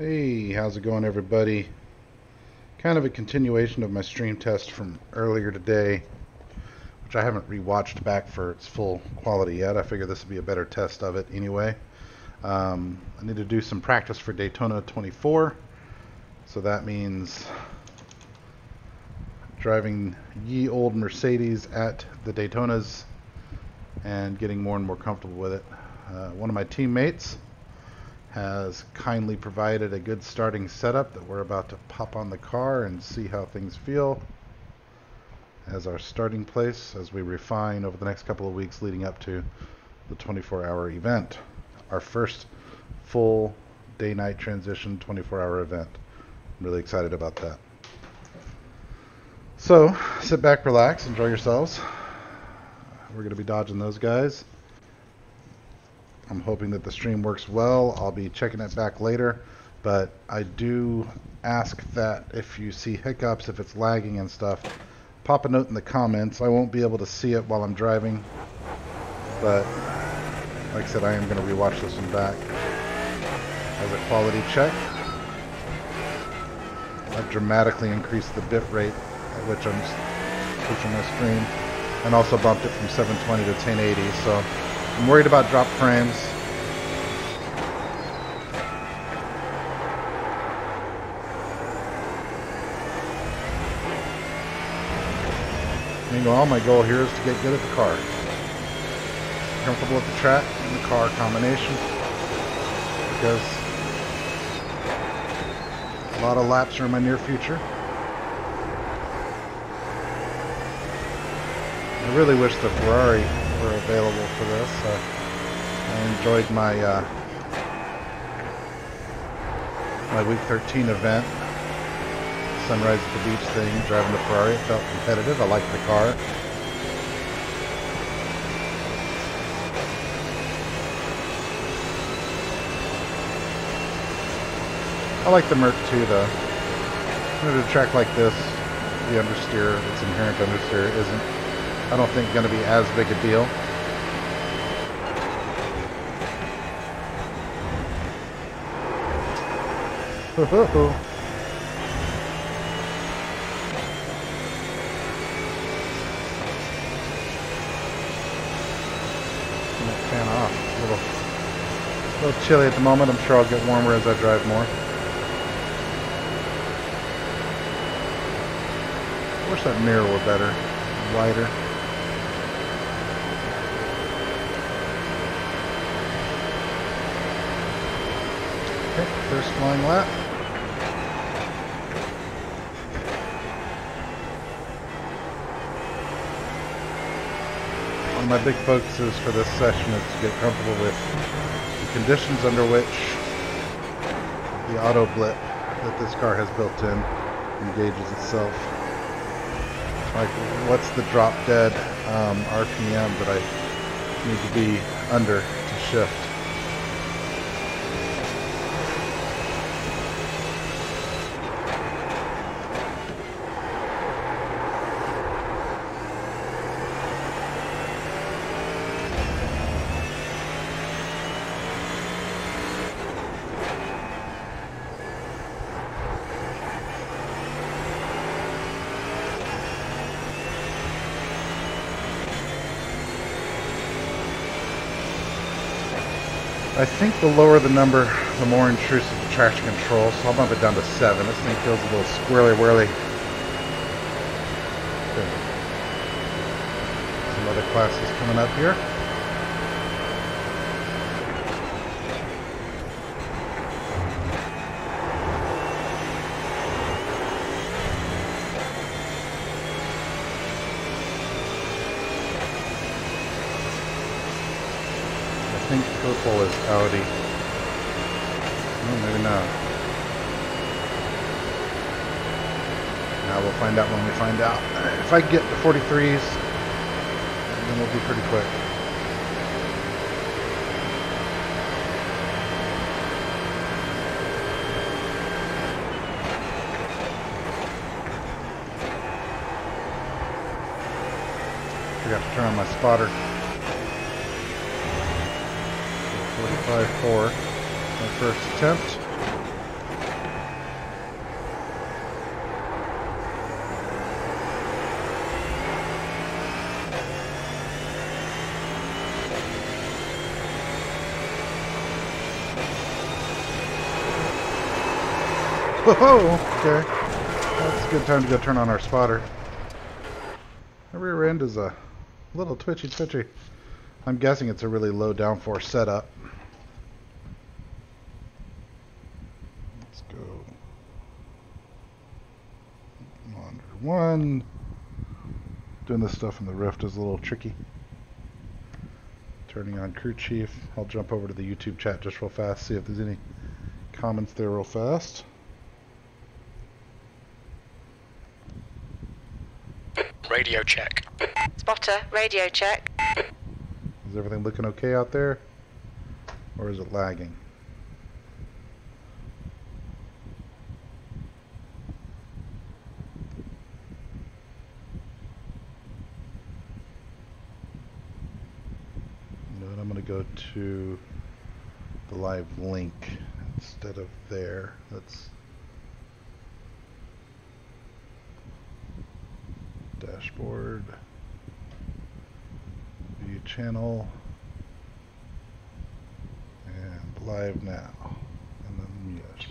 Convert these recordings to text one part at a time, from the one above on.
Hey, how's it going, everybody? Kind of a continuation of my stream test from earlier today, which I haven't rewatched back for its full quality yet. I figure this would be a better test of it anyway. I need to do some practice for Daytona 24, so that means driving ye old Mercedes at the Daytonas and getting more and more comfortable with it. One of my teammates has kindly provided a good starting setup that we're about to pop on the car and see how things feel as our starting place as we refine over the next couple of weeks leading up to the 24-hour event. Our first full day-night transition 24-hour event. I'm really excited about that. So sit back, relax, enjoy yourselves. We're going to be dodging those guys. I'm hoping that the stream works well. I'll be checking it back later, but I do ask that if you see hiccups, if it's lagging and stuff, pop a note in the comments. I won't be able to see it while I'm driving, but like I said, I am going to rewatch this one back as a quality check. I've dramatically increased the bit rate at which I'm pushing my stream, and also bumped it from 720 to 1080, so I'm worried about drop frames. Meanwhile, my goal here is to get good at the car. Comfortable at the track and the car combination, because a lot of laps are in my near future. I really wish the Ferrari were available for this. I enjoyed my my week 13 event, Sunrise at the Beach thing, driving the Ferrari. It felt competitive. I liked the car. I like the Merc too, though. At a track like this, the understeer, its inherent understeer, isn't, I don't think, going to be as big a deal. Fan off. A little chilly at the moment. I'm sure I'll get warmer as I drive more. I wish that mirror were better, wider. Okay, first flying lap. One of my big focuses for this session is to get comfortable with the conditions under which the auto blip that this car has built in engages itself. Like, what's the drop dead RPM that I need to be under to shift? I think the lower the number, the more intrusive the traction control, so I'll bump it down to 7. This thing feels a little squirrely-whirly. Some other classes coming up here. I think purple is Audi. Oh, maybe not. Now we'll find out when we find out. If I get the 43s, then we'll be pretty quick. Forgot to turn on my spotter. 45.4, my first attempt. Oh, okay. That's a good time to go turn on our spotter. Our rear end is a little twitchy. I'm guessing it's a really low downforce setup. Let's go monitor 1. Doing this stuff in the Rift is a little tricky. Turning on crew chief. I'll jump over to the YouTube chat just real fast, see if there's any comments there real fast. Radio check. Spotter, radio check. Is everything looking okay out there? Or is it lagging? You know what, I'm going to go to the live link instead of there. Let's dashboard, view channel, and live now, and then yes.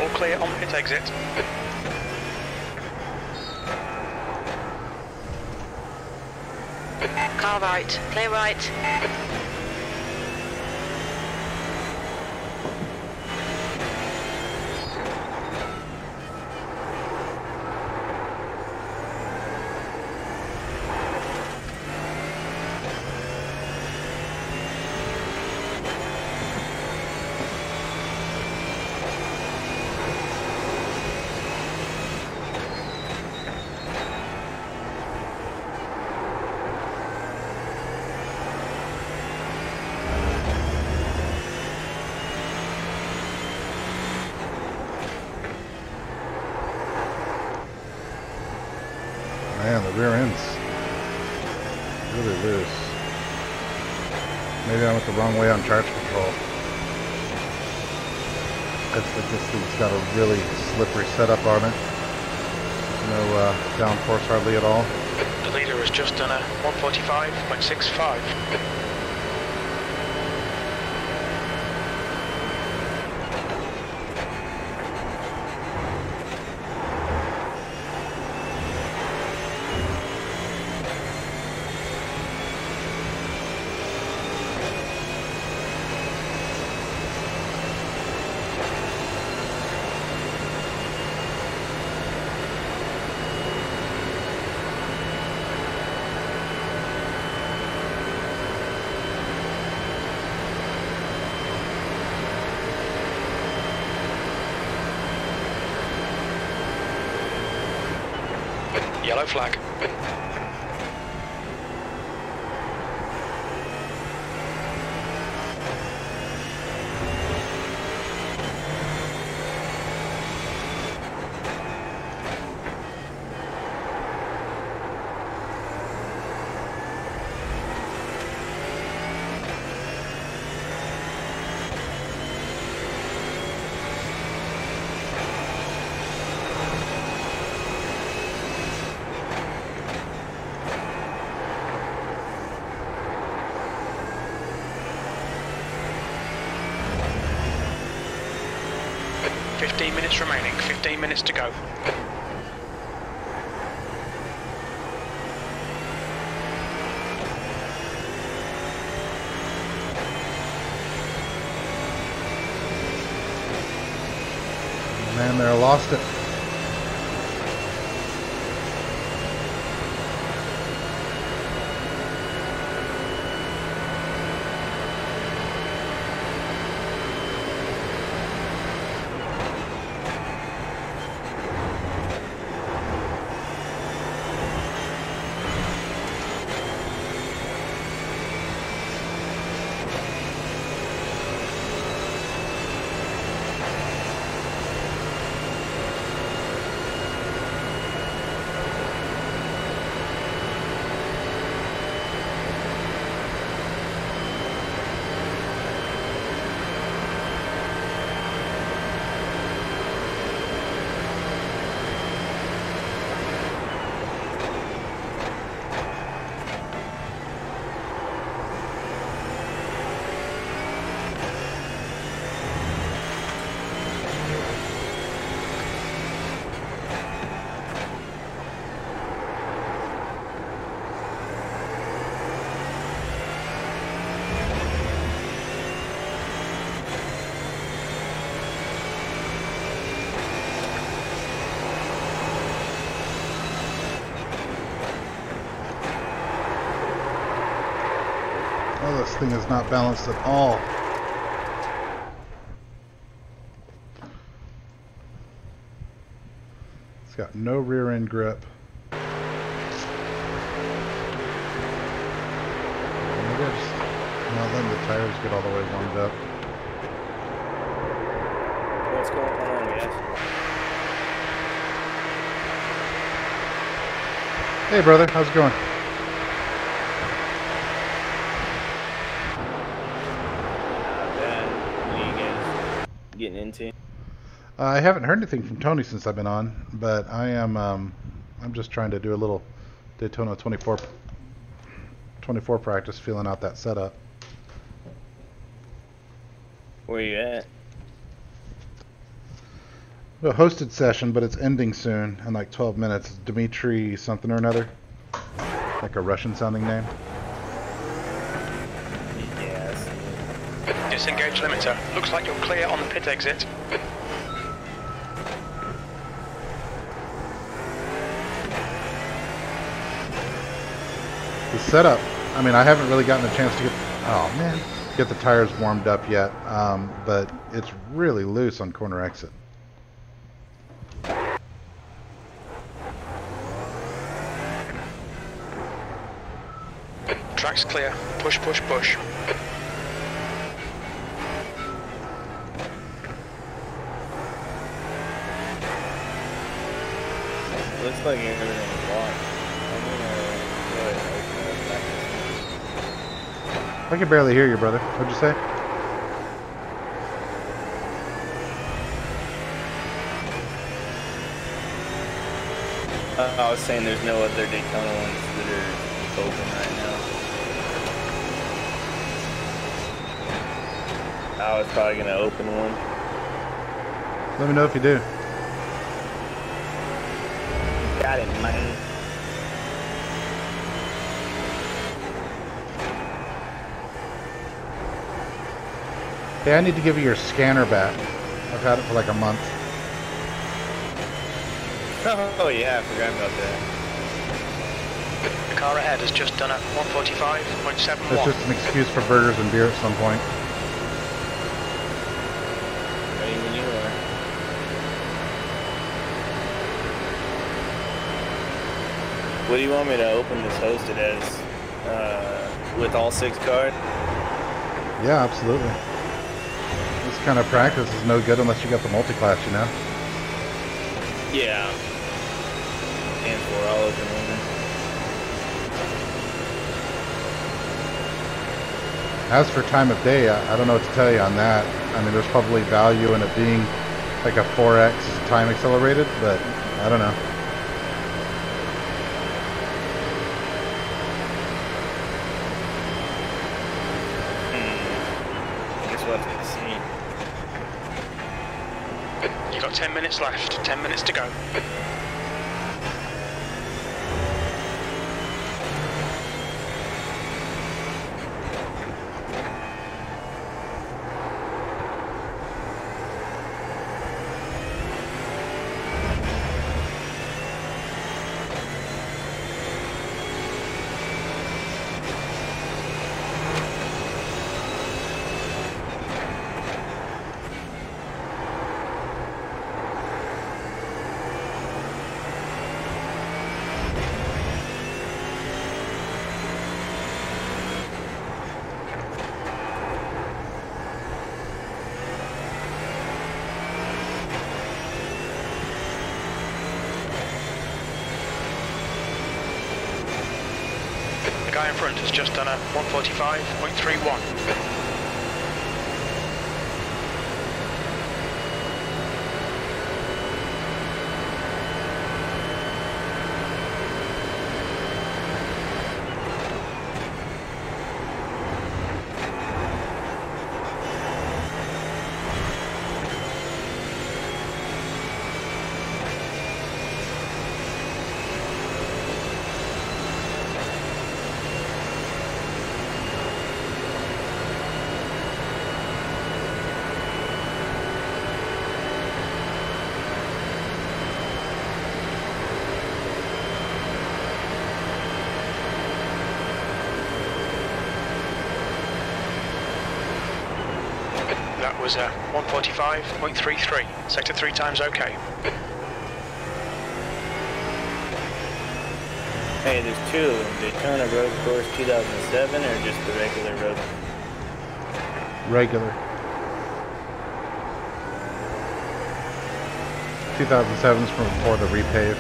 All clear on pit exit. Car right, clear right. Man, the rear end's really loose. Maybe I went the wrong way on charge control. I think this thing's got a really slippery setup on it. No downforce hardly at all. The leader has just done a 145.65. Yellow flag. Minutes remaining, 15 minutes to go. Man, there, I lost it. Oh, this thing is not balanced at all. It's got no rear end grip. Maybe I just not letting the tires get all the way warmed up. What's going on, guys? Hey brother, how's it going? What are you guys getting into? I haven't heard anything from Tony since I've been on, but I am I'm just trying to do a little Daytona 24 practice, feeling out that setup. Where you at? A hosted session, but it's ending soon in like 12 minutes. It's Dimitri something or another, like a Russian sounding name. Yes. Disengage limiter. Looks like you're clear on the pit exit. The setup, I mean, I haven't really gotten a chance to get the tires warmed up yet, but it's really loose on corner exit. Track's clear. Push, push, push. Looks like everything's locked. I'm gonna go ahead and open it back. I can barely hear you, brother. What'd you say? I was saying there's no other Daytona ones that are open right now. I was probably gonna open one. Let me know if you do. Got it, man. Hey, I need to give you your scanner back. I've had it for like a month. Oh yeah, I forgot about that. The car ahead has just done a 145.71. It's just an excuse for burgers and beer at some point. Ready when you are. What do you want me to open this hosted as? With all 6 cars? Yeah, absolutely. This kind of practice is no good unless you got the multi-class, you know? Yeah. And 4, I'll open one. As for time of day, I don't know what to tell you on that. I mean, there's probably value in it being like a 4x time accelerated, but I don't know. Guess we'll have to see. You've got 10 minutes left. 10 minutes to go. The guy in front has just done a 145.31. That was 145.33. Sector 3 times okay. Hey, there's two of them. Daytona Road Course 2007 or just the regular road? Regular. 2007 is from before the repave.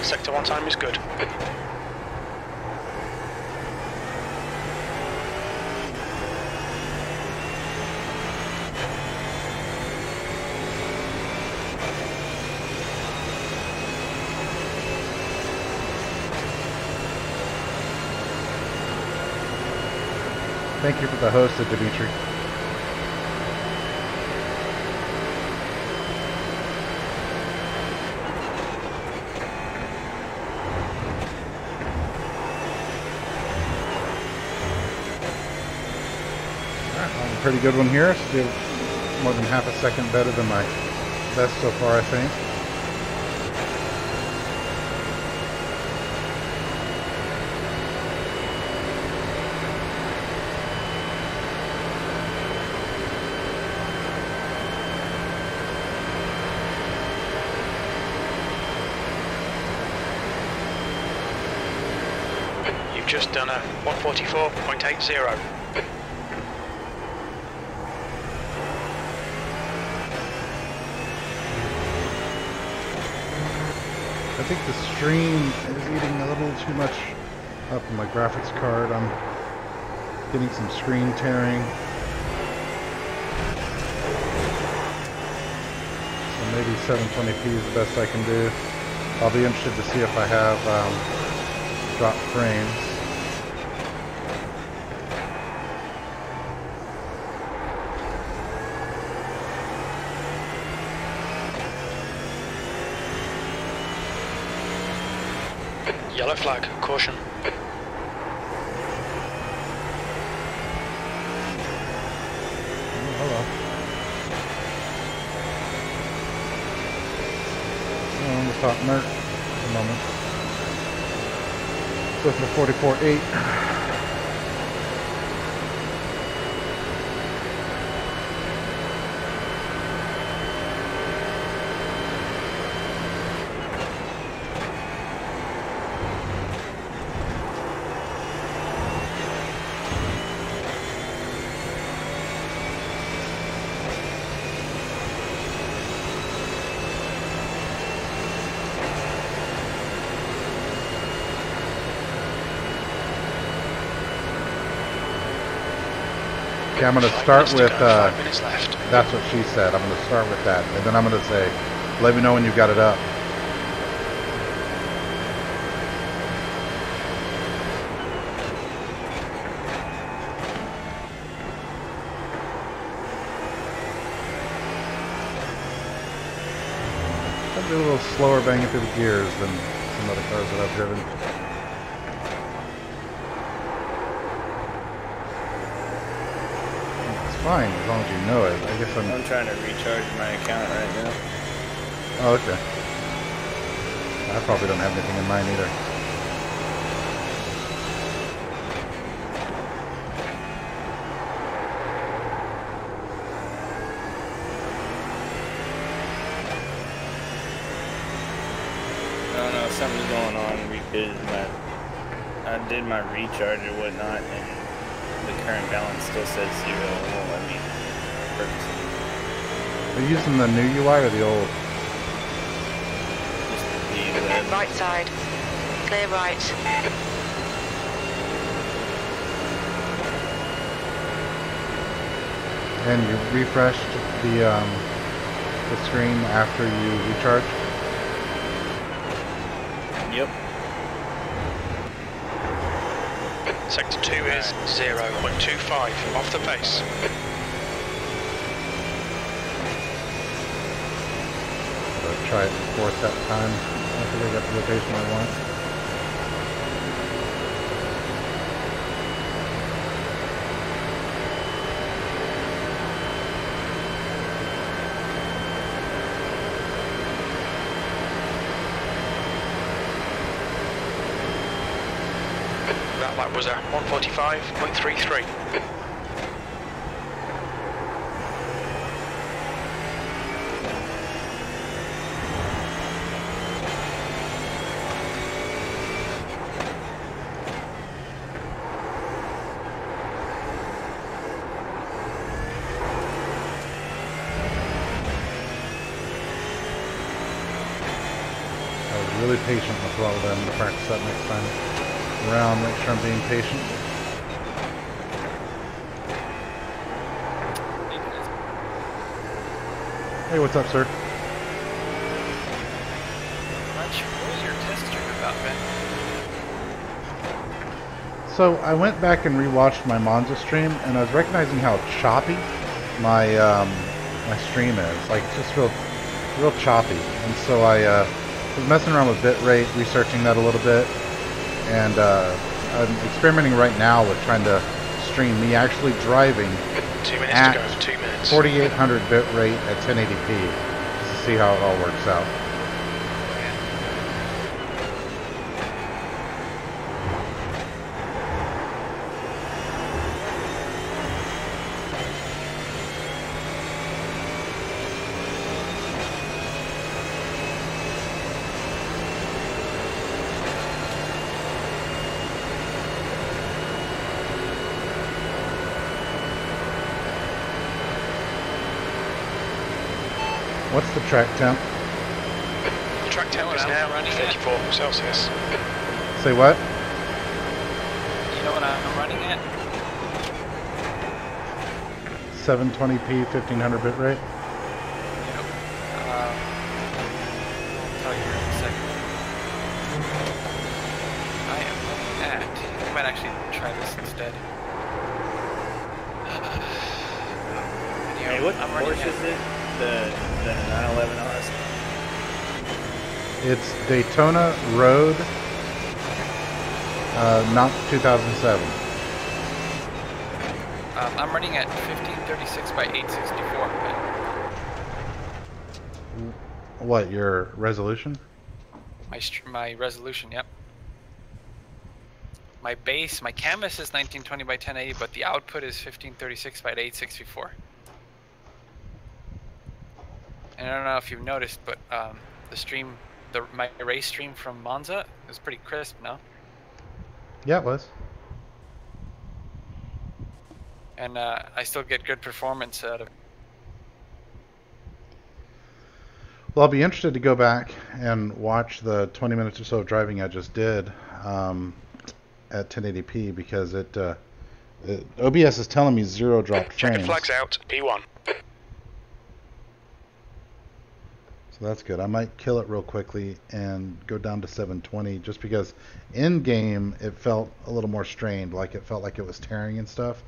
Sector 1 time is good. Thank you for the host, Dimitri. Pretty good one here. Still more than half a second better than my best so far, I think. You've just done a 144.80. I think the stream is eating a little too much up on my graphics card. I'm getting some screen tearing. So maybe 720p is the best I can do. I'll be interested to see if I have dropped frames. Yellow flag, caution. Hello. On the top mark at the moment. Go for the 44.8. Okay, I'm going to start with, 5 minutes left. That's what she said. I'm going to start with that. And then I'm going to say, let me know when you've got it up. I'll do a little slower banging through the gears than some other cars that I've driven. Fine, as long as you know it. I guess I'm trying to recharge my account right now. Oh, okay. I probably don't have anything in mine either. I don't know, something's going on because I did my recharge or whatnot, and the current balance still says 0. It won't let me purchase it. Are you using the new UI or the old? Just the Right side. Clear right. And you refreshed the screen after you recharged? Yep. Sector 2 is 0.25 off the pace. So try it before set time after they get the location I want. That was a 145.33. Really patient with throttle down. I'm going to practice that next time around, make sure I'm being patient. Hey, what's up, sir? What was your test stream about, Ben? So I went back and rewatched my Monza stream, and I was recognizing how choppy my my stream is. Like, it's just real choppy. And so I was messing around with bitrate, researching that a little bit, and I'm experimenting right now with trying to stream me actually driving 2 minutes at to go. 2 minutes. 4800 bitrate at 1080p, just to see how it all works out. What's the track temp? The track temp is now 34 Celsius. Say what? You know what I'm running at? 720p, 1500 bitrate. Yep. I'll tell you in a second. I am running at... I might actually try this instead. Hey, what Porsche is it? The 911 RS? It's Daytona Road, not 2007. I'm running at 1536 by 864. What, your resolution? My resolution, yep. My base, my canvas is 1920 by 1080, but the output is 1536 by 864. And I don't know if you've noticed, but the stream, my race stream from Monza is pretty crisp now. Yeah, it was. And I still get good performance out of it. Well, I'll be interested to go back and watch the 20 minutes or so of driving I just did at 1080p, because OBS is telling me 0 dropped frames. Checkered flags out, P1. So that's good. I might kill it real quickly and go down to 720, just because in game it felt a little more strained, like it felt like it was tearing and stuff.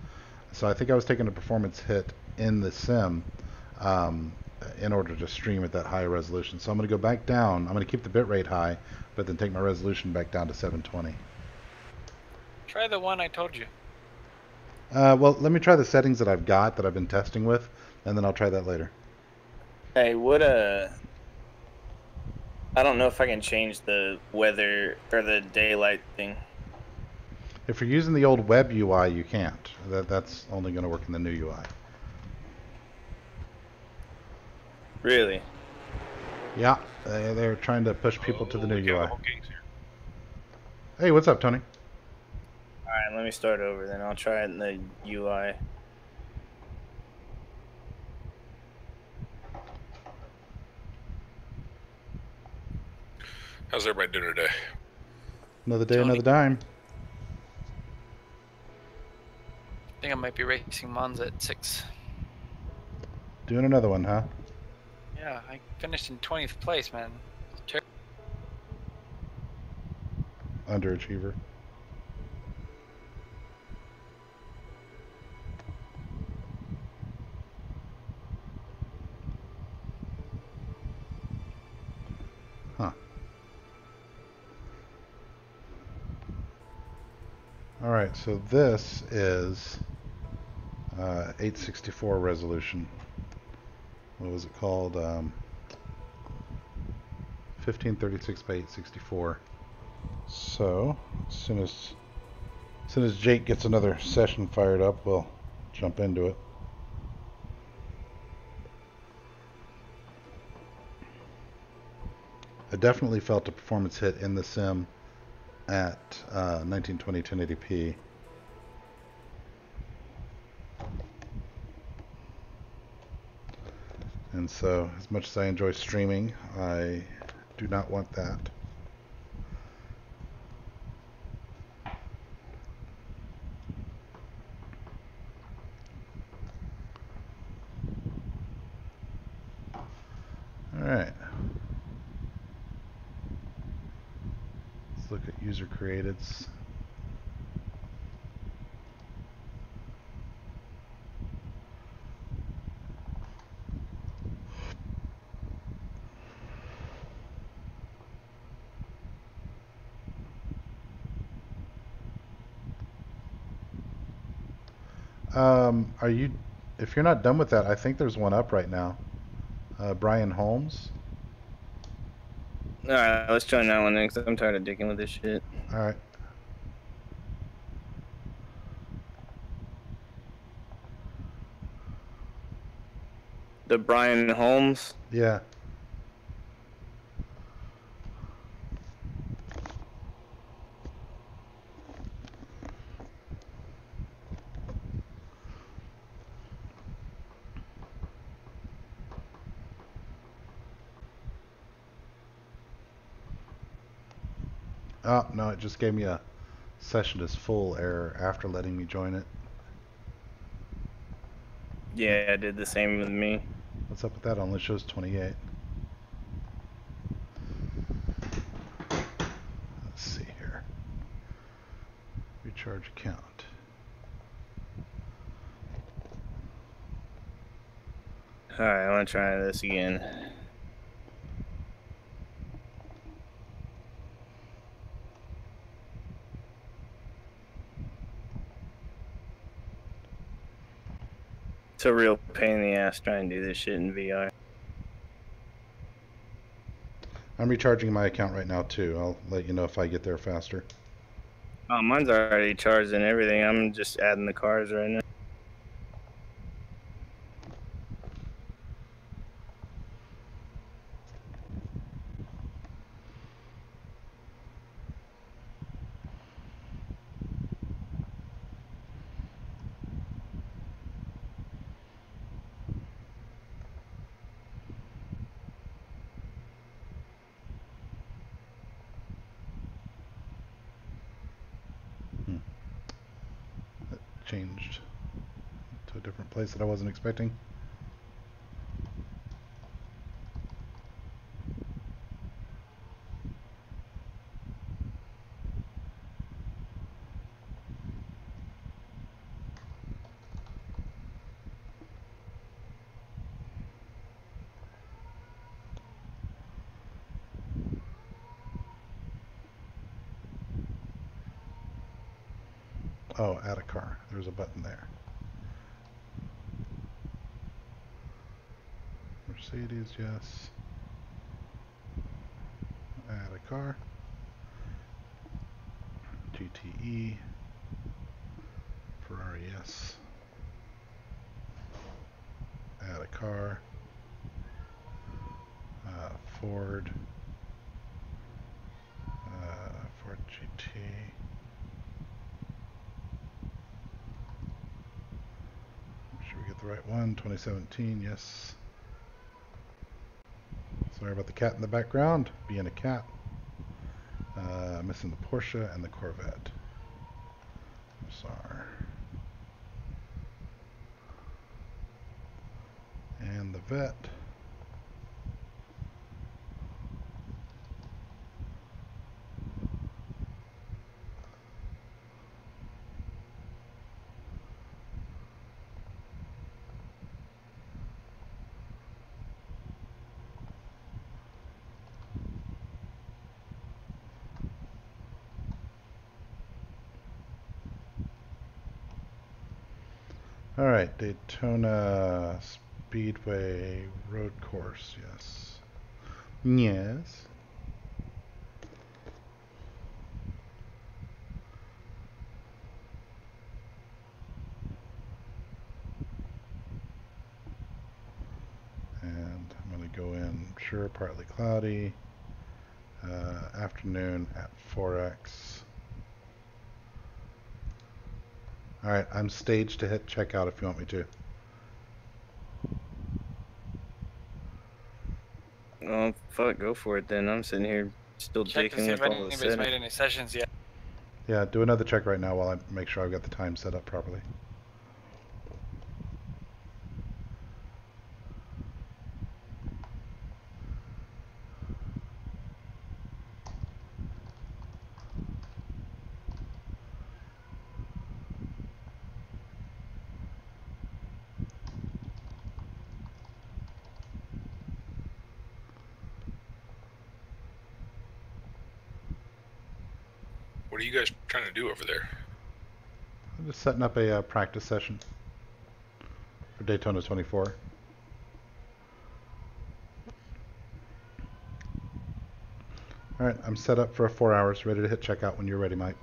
So I think I was taking a performance hit in the sim in order to stream at that higher resolution. So I'm going to go back down. I'm going to keep the bitrate high, but then take my resolution back down to 720. Try the one I told you. Well, let me try the settings that I've got that I've been testing with, and then I'll try that later. Hey, I don't know if I can change the weather or the daylight thing. If you're using the old web UI, you can't. That's only going to work in the new UI. Really? Yeah, they're trying to push people to the new UI. Hey, what's up, Tony? Alright, let me start over then. I'll try it in the UI. How's everybody doing today? Another day, another dime. I think I might be racing Monza at 6. Doing another one, huh? Yeah, I finished in 20th place, man. Underachiever. Huh. Alright, so this is 864 resolution. What was it called? 1536 by 864. So, as soon as As soon as Jake gets another session fired up, we'll jump into it. I definitely felt a performance hit in the sim at 1920 1080p. And so, as much as I enjoy streaming, I do not want that. Alright. Let's look at user createds. Are you, if you're not done with that, I think there's one up right now. Brian Holmes. Alright, let's join that one then, because I'm tired of digging with this shit. Alright. The Brian Holmes. Yeah. Oh, no, it just gave me a session is full error after letting me join it. Yeah, it did the same with me. What's up with that? It only shows 28. Let's see here. Recharge account. Alright, I want to try this again. It's a real pain in the ass trying to do this shit in VR. I'm recharging my account right now too. I'll let you know if I get there faster. Oh, mine's already charged and everything. I'm just adding the cars right now. That changed to a different place that I wasn't expecting. Oh, add a car. There's a button there. Mercedes, yes. Add a car. GTE. Ferrari, yes. Add a car. Ford. Ford GT. Make sure we get the right one. 2017, yes. Sorry about the cat in the background. Being a cat. Missing the Porsche and the Corvette. Sorry. And the Vet. Alright, Daytona Speedway road course, yes. Yes. Sure, partly cloudy. Afternoon at 4x. Alright, I'm staged to hit checkout if you want me to. Oh, fuck, go for it then. I'm sitting here still Check to dicking see if with all the anybody's settings. made any sessions yet. Yeah, do another check right now while I make sure I've got the time set up properly. What are you guys trying to do over there? I'm just setting up a practice session for Daytona 24. Alright, I'm set up for 4 hours, ready to hit checkout when you're ready, Mike.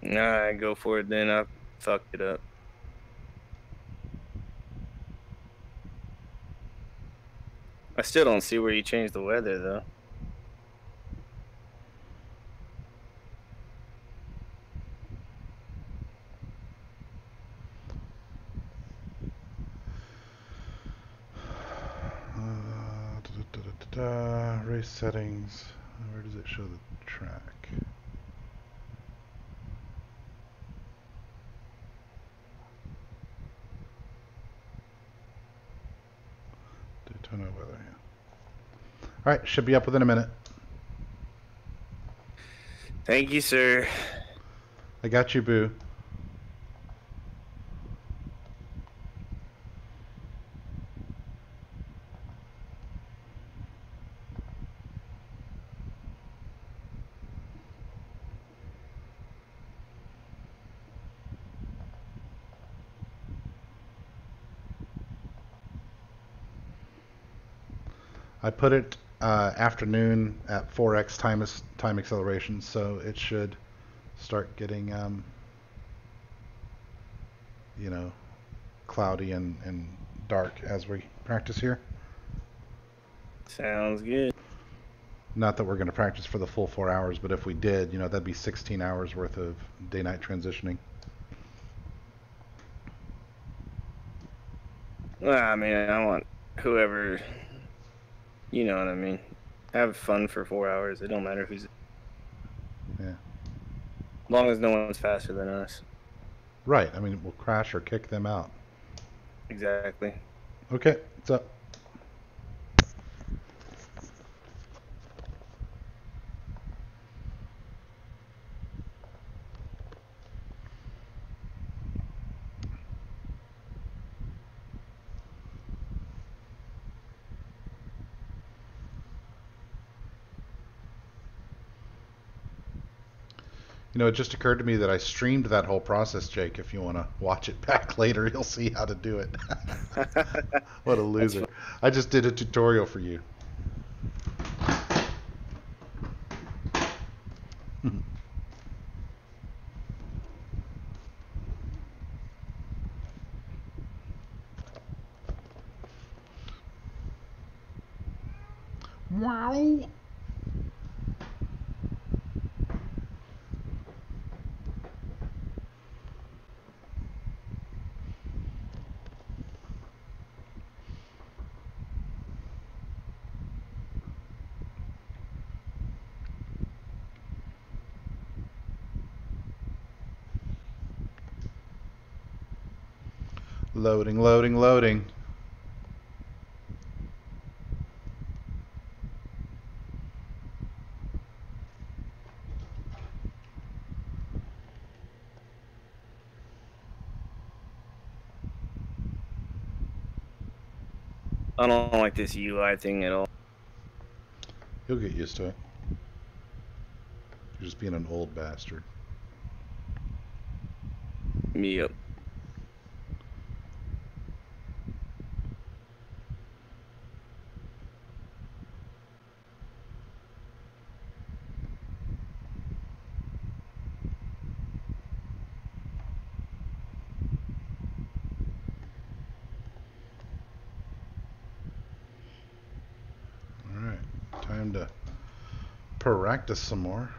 Alright, go for it then. I fucked it up. I still don't see where you changed the weather though. Race settings. Where does it show the track? Daytona weather, yeah. Alright, should be up within a minute. Thank you, sir. I got you, boo. I put it afternoon at 4x time acceleration, so it should start getting, you know, cloudy and dark as we practice here. Sounds good. Not that we're going to practice for the full 4 hours, but if we did, you know, that'd be 16 hours worth of day-night transitioning. Well, I mean, I want whoever, you know what I mean. Have fun for 4 hours. It don't matter who's. Yeah. As long as no one's faster than us. Right. I mean, we'll crash or kick them out. Exactly. Okay, what's up? You know, it just occurred to me that I streamed that whole process, Jake. If you want to watch it back later, you'll see how to do it. What a loser. I just did a tutorial for you. Wow. Loading, loading, loading. I don't like this UI thing at all. You'll get used to it. You're just being an old bastard. Me up. time to practice some more.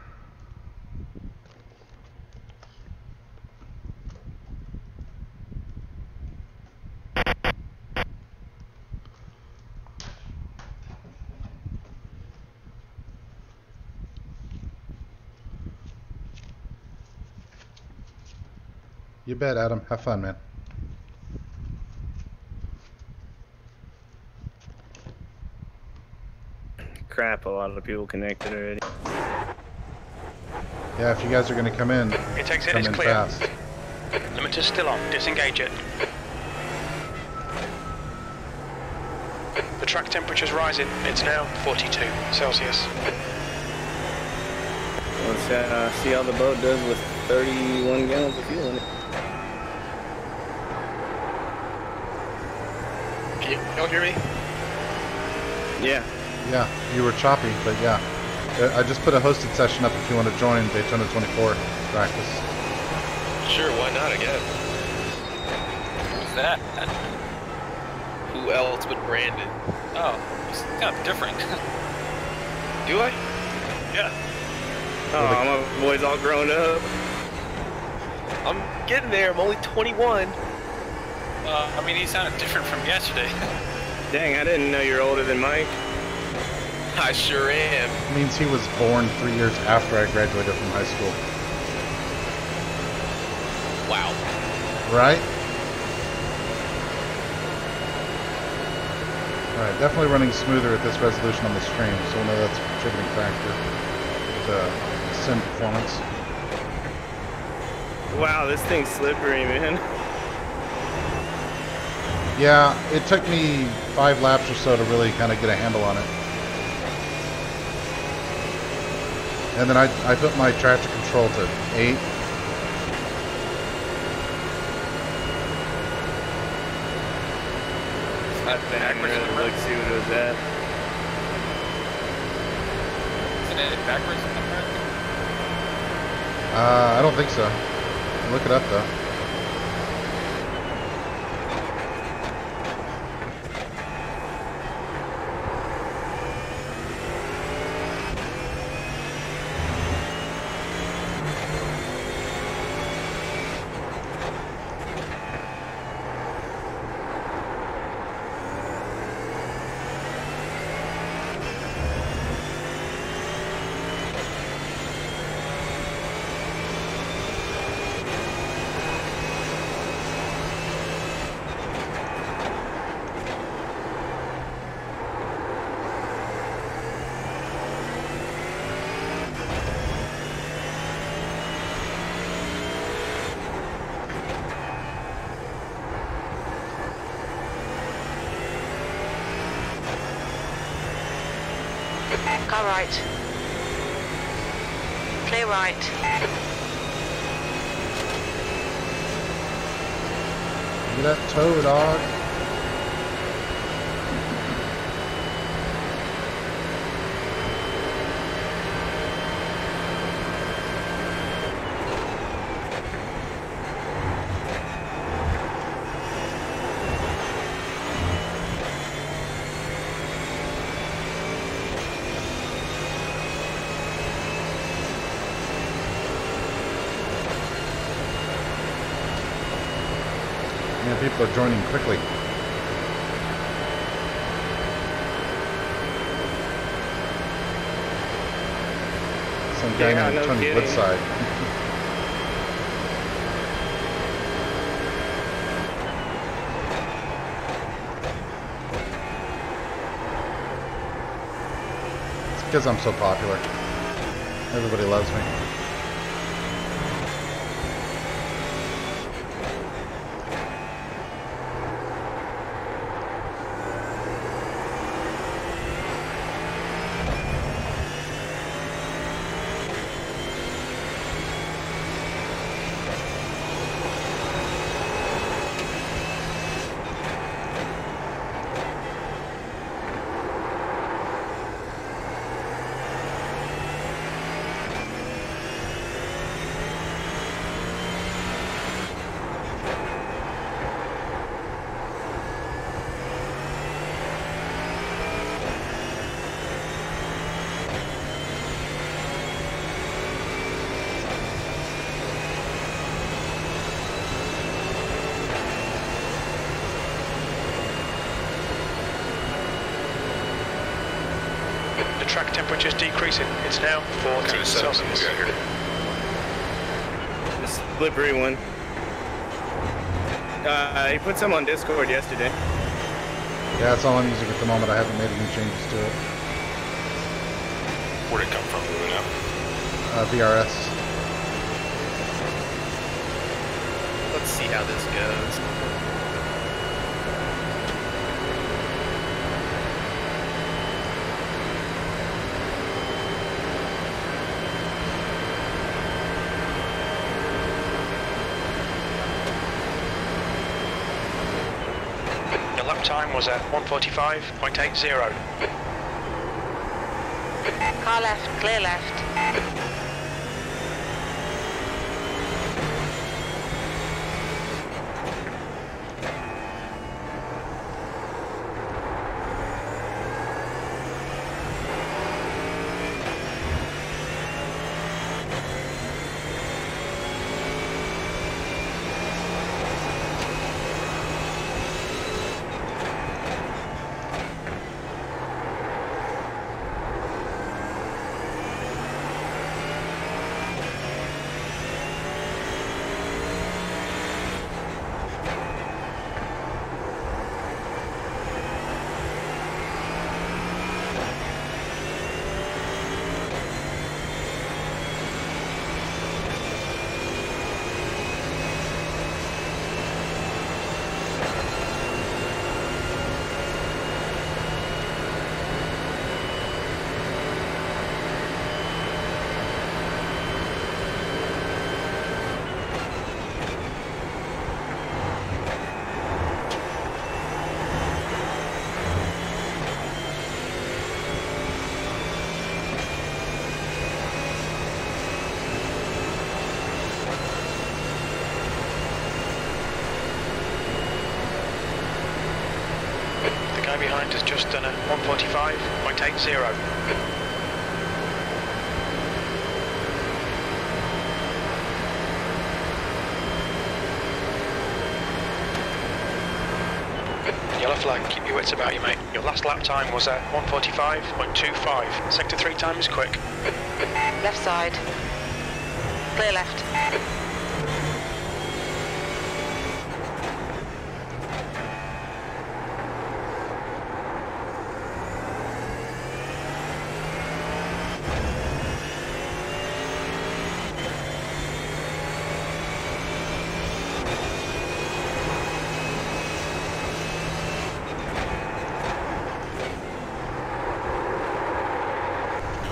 You bet, Adam. Have fun, man. Crap, a lot of people connected already. Yeah, if you guys are going to come in, It takes it, come it's in clear. fast. Limiter's still on. Disengage it. The track temperature's rising. It's now 42 Celsius. Let's see how the boat does with 31 gallons of fuel in it. Can y'all hear me? Yeah. Yeah, you were choppy, but yeah. I just put a hosted session up if you want to join Daytona 24 practice. Sure, why not, I guess. Who's that? Who else but Brandon? Oh, he's kind of different. Do I? Yeah. Oh, my boy's all grown up. I'm getting there, I'm only 21. I mean, he sounded different from yesterday. Dang, I didn't know you were older than Mike. I sure am. It means he was born 3 years after I graduated from high school. Wow. Right? Alright, definitely running smoother at this resolution on the stream, so we'll know that's a contributing factor to sim performance. Wow, this thing's slippery, man. Yeah, it took me 5 laps or so to really kind of get a handle on it. And then I put my traction control to 8. Not backwards in the front. Let's see what it was at. Isn't it backwards in the front? I don't think so. Look it up though. Car right. Clear right. Look at that toe, dog. Yeah, people are joining quickly. Some guy Yeah, named no Tony kidding. Woodside. It's because I'm so popular. Everybody loves me. the track temperature's decreasing. It's now 40 Kind of setup we Celsius. got here. The slippery one. He put some on Discord yesterday. Yeah, that's all I'm using at the moment. I haven't made any changes to it. Where'd it come from moving up? VRS. Let's see how this goes. Your lap time was at 1:45.80. Car left, clear left. The guy behind has just done a 1:45.80. Yellow flag, keep your wits about you, mate. Your last lap time was at 1:45.25. Sector 3 time is quick. Left side. Clear left.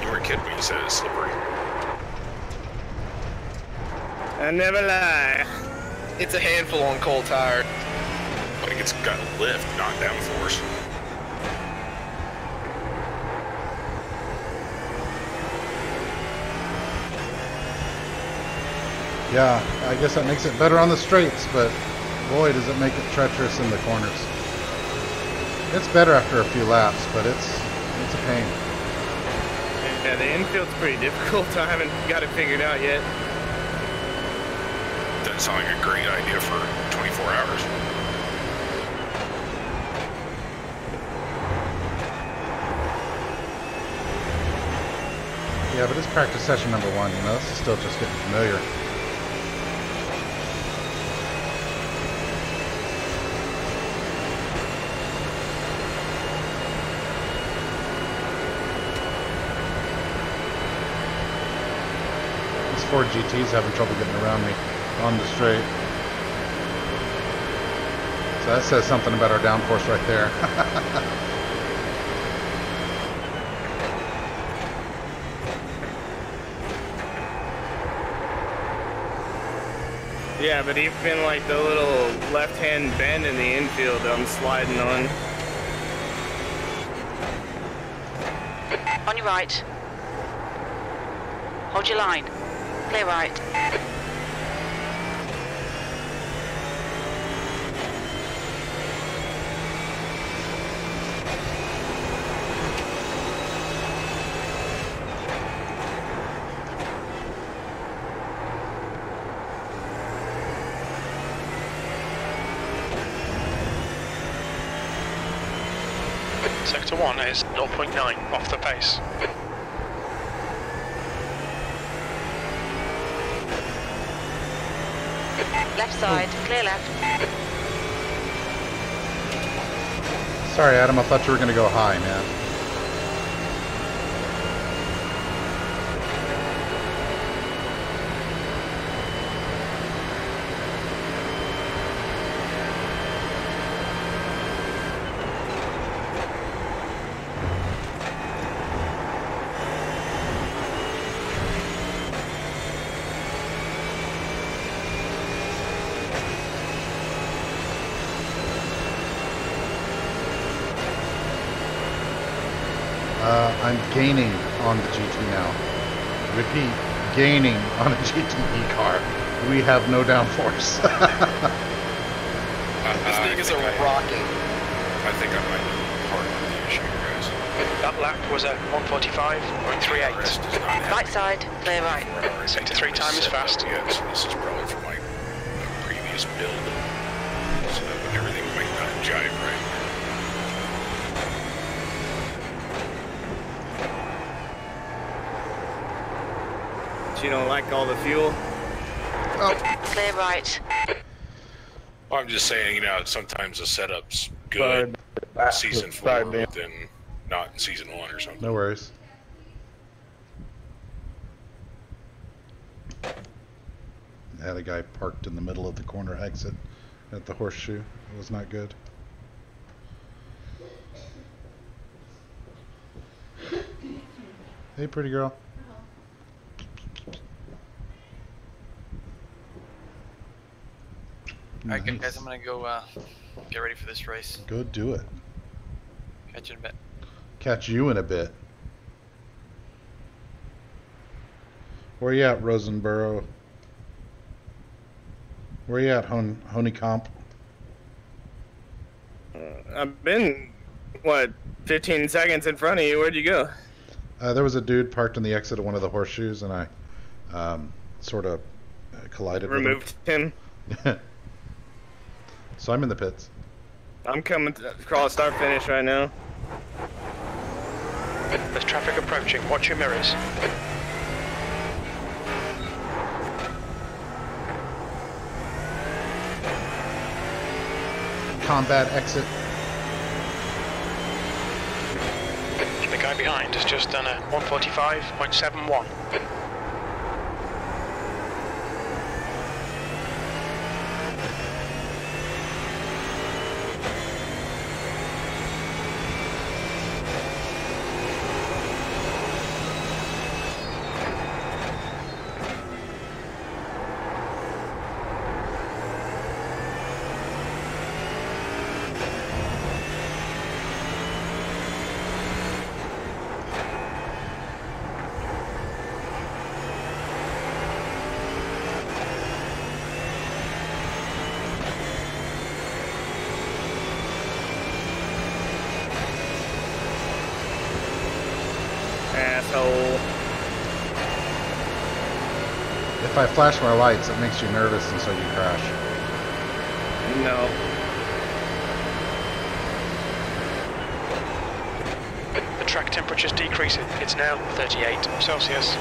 You weren't kidding when you said it's slippery. I never lie. It's a handful on cold tire. Like it's got a lift, not down force. Yeah, I guess that makes it better on the straights, but boy, does it make it treacherous in the corners. It's better after a few laps, but it's a pain. Yeah, the infield's pretty difficult. I haven't got it figured out yet. Doesn't sound like a great idea for 24 hours. Yeah, but it's practice session number 1, you know, this is still just getting familiar. This Ford GT's having trouble getting around me on the straight. So that says something about our downforce right there. Yeah, but even like the little left-hand bend in the infield I'm sliding on. On your right. Hold your line. Clear right. Sector sector 1 is 0.9 off the pace. Left side, clear left. Sorry, Adam, I thought you were going to go high, man. I'm gaining on the GT now. Repeat, gaining on a GTE car. We have no downforce. This thing is a rocket. I think I might be part of the issue, guys. That lap was at 145.38. Rest is not Right side, clear right. Sector 3 time is fast. Yeah, so this is probably from my previous build. So everything might not jive right. You don't like all the fuel? Clear right. Well, I'm just saying, you know, sometimes the setup's good in season 4 than not in season 1 or something. No worries. I had a guy parked in the middle of the corner exit at the horseshoe. It was not good. Hey, pretty girl. Alright, Nice. guys, I'm gonna go get ready for this race. Go do it. Catch you in a bit. Catch you in a bit. Where you at, Rosenborough? Where you at, Honeycomb? I've been, what, 15 seconds in front of you. Where'd you go? There was a dude parked in the exit of one of the horseshoes, and I sort of collided Removed him. with him. So I'm in the pits. I'm coming to crawl start finish right now. There's traffic approaching. Watch your mirrors. Combat exit. The guy behind has just done a 145.71. Asshole. If I flash my lights, it makes you nervous, and so you crash. No. The track temperature's decreasing. It's now 38 Celsius.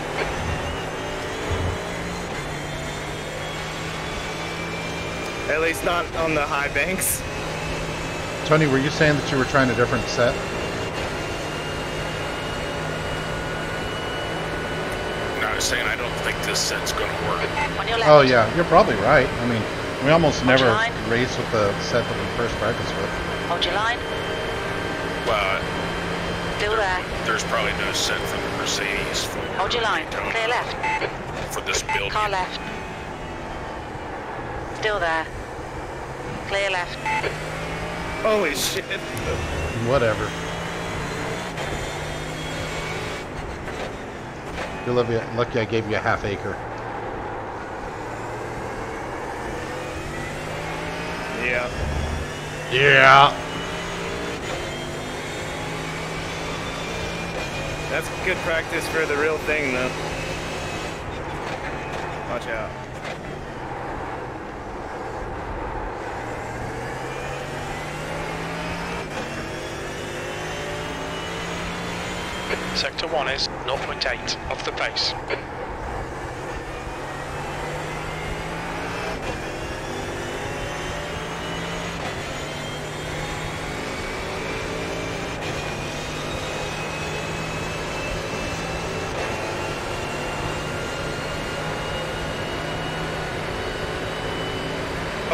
At least not on the high banks. Tony, were you saying that you were trying a different set? I was saying I don't think this set's going to work. On your left. Oh yeah, you're probably right. I mean, we almost Hold never your line. race with the set that we first practiced with. Hold your line. Well, Still there. there's probably no set for the Mercedes for Hold your line. Daytona Clear left. for this build. Car left. Still there. Clear left. Holy shit. Whatever. You're lucky I gave you a half acre. Yeah. Yeah. That's good practice for the real thing, though. Watch out. Sector 1 is 0.8 off the pace.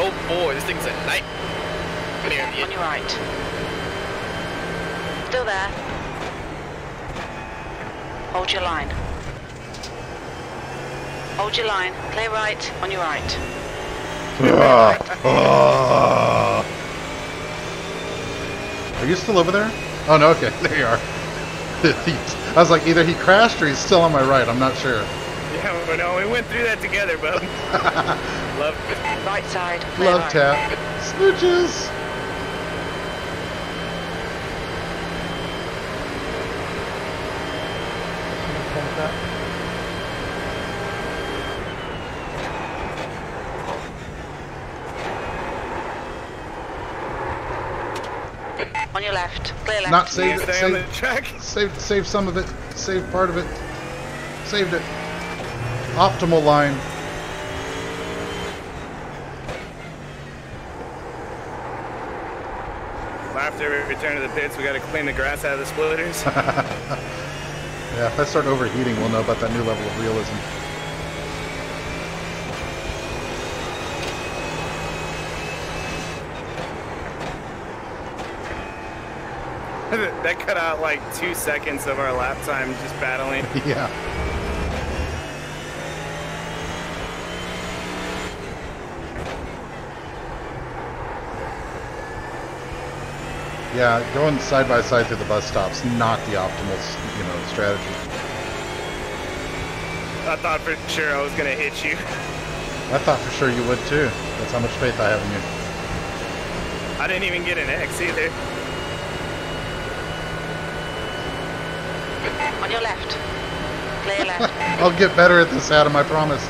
Oh boy, this thing's a night. On your right. Still there. Hold your line. Hold your line. Clear right. On your right. Are you still over there? Oh no, okay, there you are. I was like, either he crashed or he's still on my right, I'm not sure. Yeah, well, no, we went through that together, bud. Love it. Right side. Clear Love right. tap. Smooches! On your left. Clear left. Not saved it, Stay on the track. saved some of it, saved part of it, saved it. Optimal line. After we return to the pits, we got to clean the grass out of the splitters. Yeah, if I start overheating, we'll know about that new level of realism. That cut out like 2 seconds of our lap time just battling. Yeah. Yeah, going side by side through the bus stops, not the optimal, strategy. I thought for sure I was gonna hit you. I thought for sure you would too. That's how much faith I have in you. I didn't even get an X either. On your left. Clear left. I'll get better at this, Adam, I promise.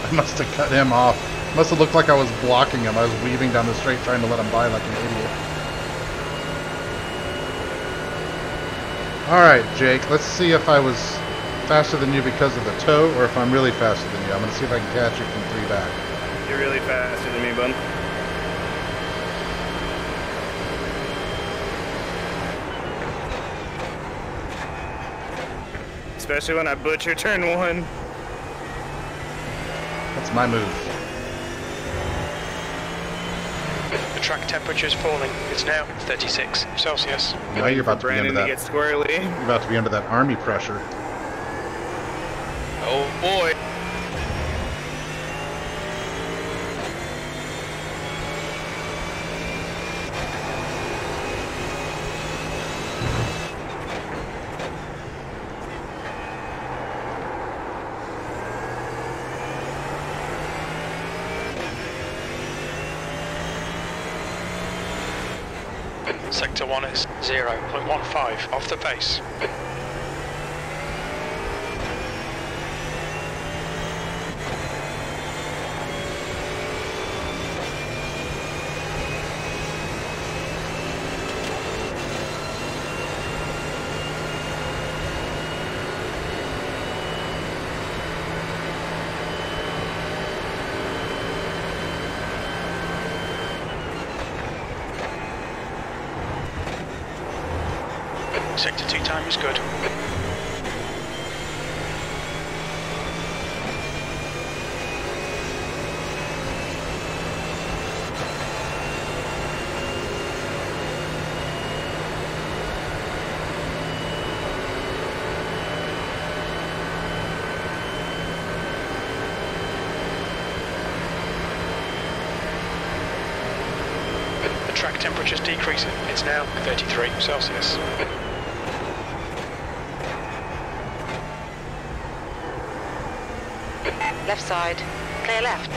I must have cut him off. Must have looked like I was blocking him. I was weaving down the straight trying to let him by like an idiot. Alright, Jake, let's see if I was faster than you because of the toe or if I'm really faster than you. I'm going to see if I can catch you from 3 back. You're really faster than me, bud. Especially when I butcher turn 1. That's my move. The track temperature is falling. It's now 36 Celsius. Now you're about to be under Brandon to get that. squirrely. You're about to be under that army pressure. Oh boy. Sector 1 is 0.15 off the pace. Sector 2 time is good. The track temperature is decreasing. It's now 33 Celsius. Left side. Clear left.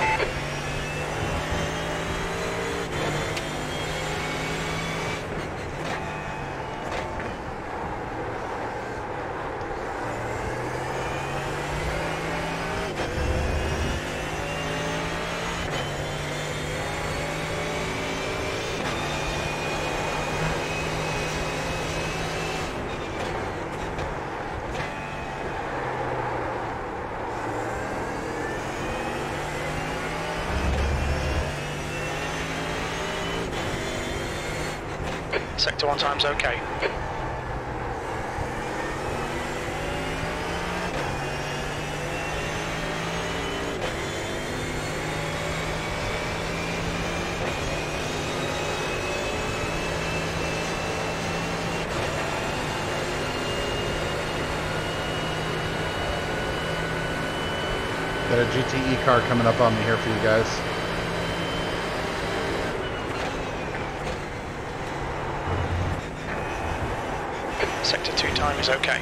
Sector 1 time's okay. Got a GTE car coming up on me here for you guys. Sector 2 time is okay.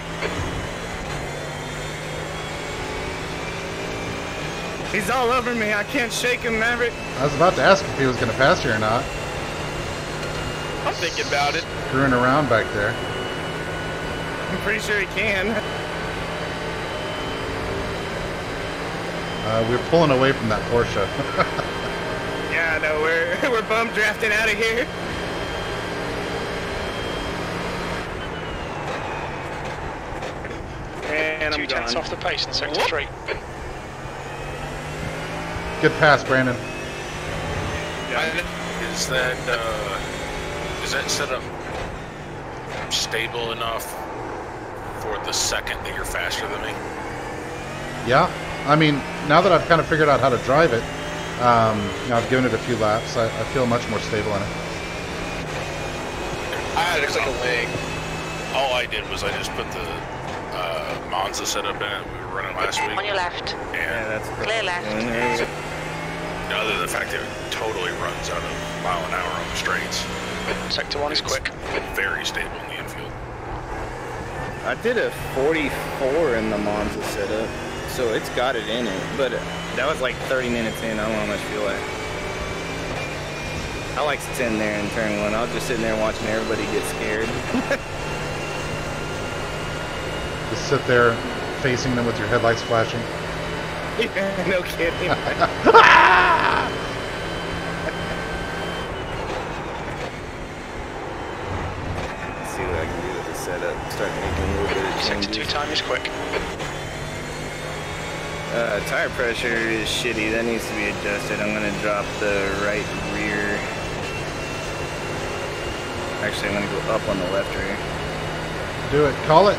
He's all over me. I can't shake him, Maverick. I was about to ask if he was going to pass you or not. I'm thinking about it. Screwing around back there. I'm pretty sure he can. We're pulling away from that Porsche. Yeah, no, we're bum drafting out of here. And I'm 2/10 gone. off the pace in Sector 3. Good pass, Brandon. Is that setup stable enough for the second that you're faster than me? Yeah, I mean, now that I've kind of figured out how to drive it, you know, I've given it a few laps, I feel much more stable in it. There's like a leg. All I did was I just put the Monza setup in it we were running last week. On your left. And That's Clear left. other than the fact that it totally runs out of mile an hour on the straights. Sector 1 is quick. Very stable in the infield. I did a 44 in the Monza setup, so it's got it in it, but that was like 30 minutes in. I don't know how much fuel like. I like sitting there in turn 1. I was just sitting there watching everybody get scared. Just sit there facing them with your headlights flashing. Yeah, no kidding. Let's see what I can do with the setup. Start making a little bit of Sector 2 changes. time is quick. Tire pressure is shitty. That needs to be adjusted. I'm gonna drop the right rear. Actually, I'm gonna go up on the left rear. Do it. Call it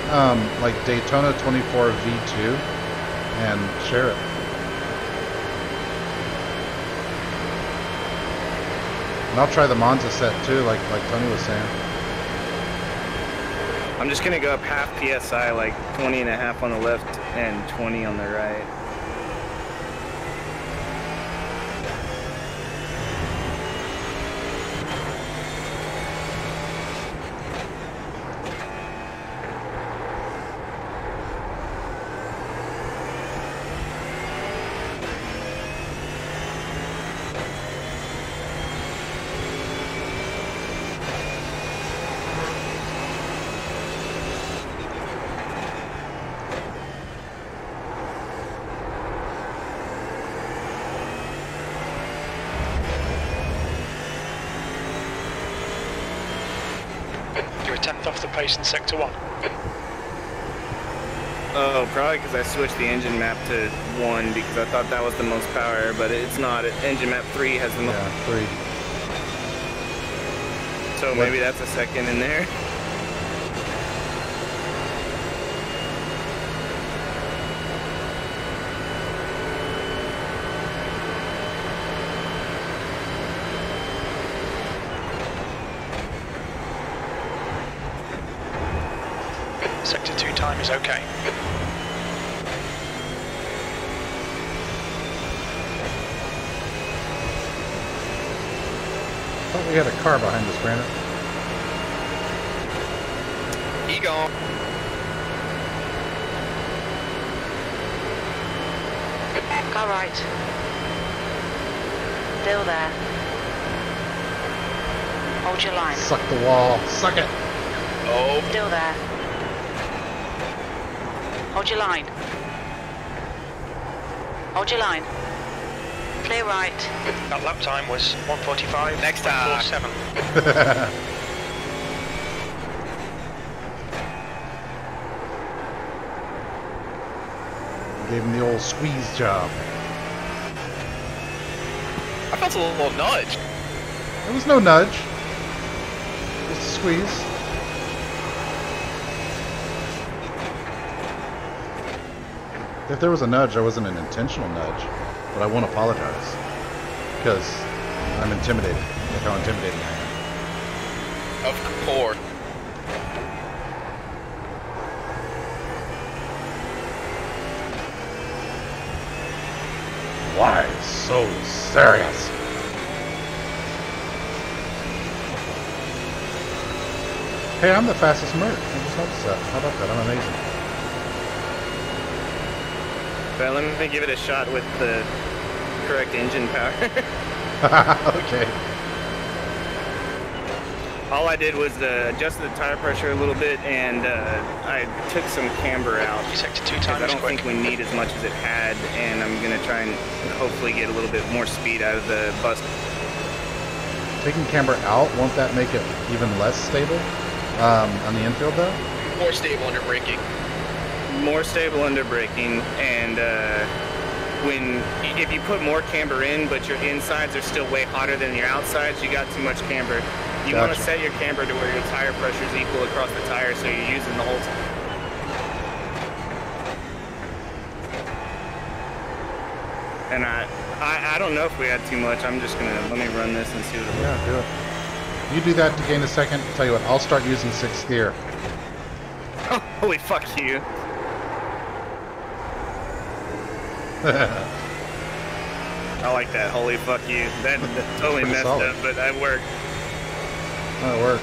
like Daytona 24 V2 and share it. And I'll try the Monza set too, like Tony was saying. I'm just gonna go up half PSI, like 20.5 on the left and 20 on the right. You're a 10th off the pace in Sector 1. Oh, probably because I switched the engine map to 1 because I thought that was the most power, but it's not. Engine map 3 has the most. Yeah, 3. So maybe that's a second in there. Sector 2 time is okay. I thought we had a car behind us, Brandon. He gone. Car right. Still there. Hold your line. Suck the wall. Suck it. Oh, Still there. Hold your line. Hold your line. Clear right. That lap time was 1:45. Next time. 1:47. Gave him the old squeeze job. I felt a little nudge. There was no nudge. Just a squeeze. If there was a nudge, there wasn't an intentional nudge, but I won't apologize because I'm intimidated. Look how intimidating I am. Of course. Why so serious? Hey, I'm the fastest merc. I just noticed that. How about that? I'm amazing. But let me give it a shot with the correct engine power. Okay. All I did was adjust the tire pressure a little bit, and I took some camber out. You sector 2 Because times I don't quick. think we need as much as it had, and I'm going to try and hopefully get a little bit more speed out of the bus. Taking camber out, won't that make it even less stable on the infield though? More stable under braking. More stable under braking, and if you put more camber in, but your insides are still way hotter than your outsides, you got too much camber. You want to set your camber to where your tire pressure is equal across the tire, so you're using the whole time. And I don't know if we had too much. I'm just gonna let me run this and see what it looks like. Yeah, do it. You do that to gain a second. I'll tell you what, I'll start using 6th gear. Oh, holy fuck you! I like that. Holy fuck you! That totally Pretty messed solid. up, but that worked. That'll work.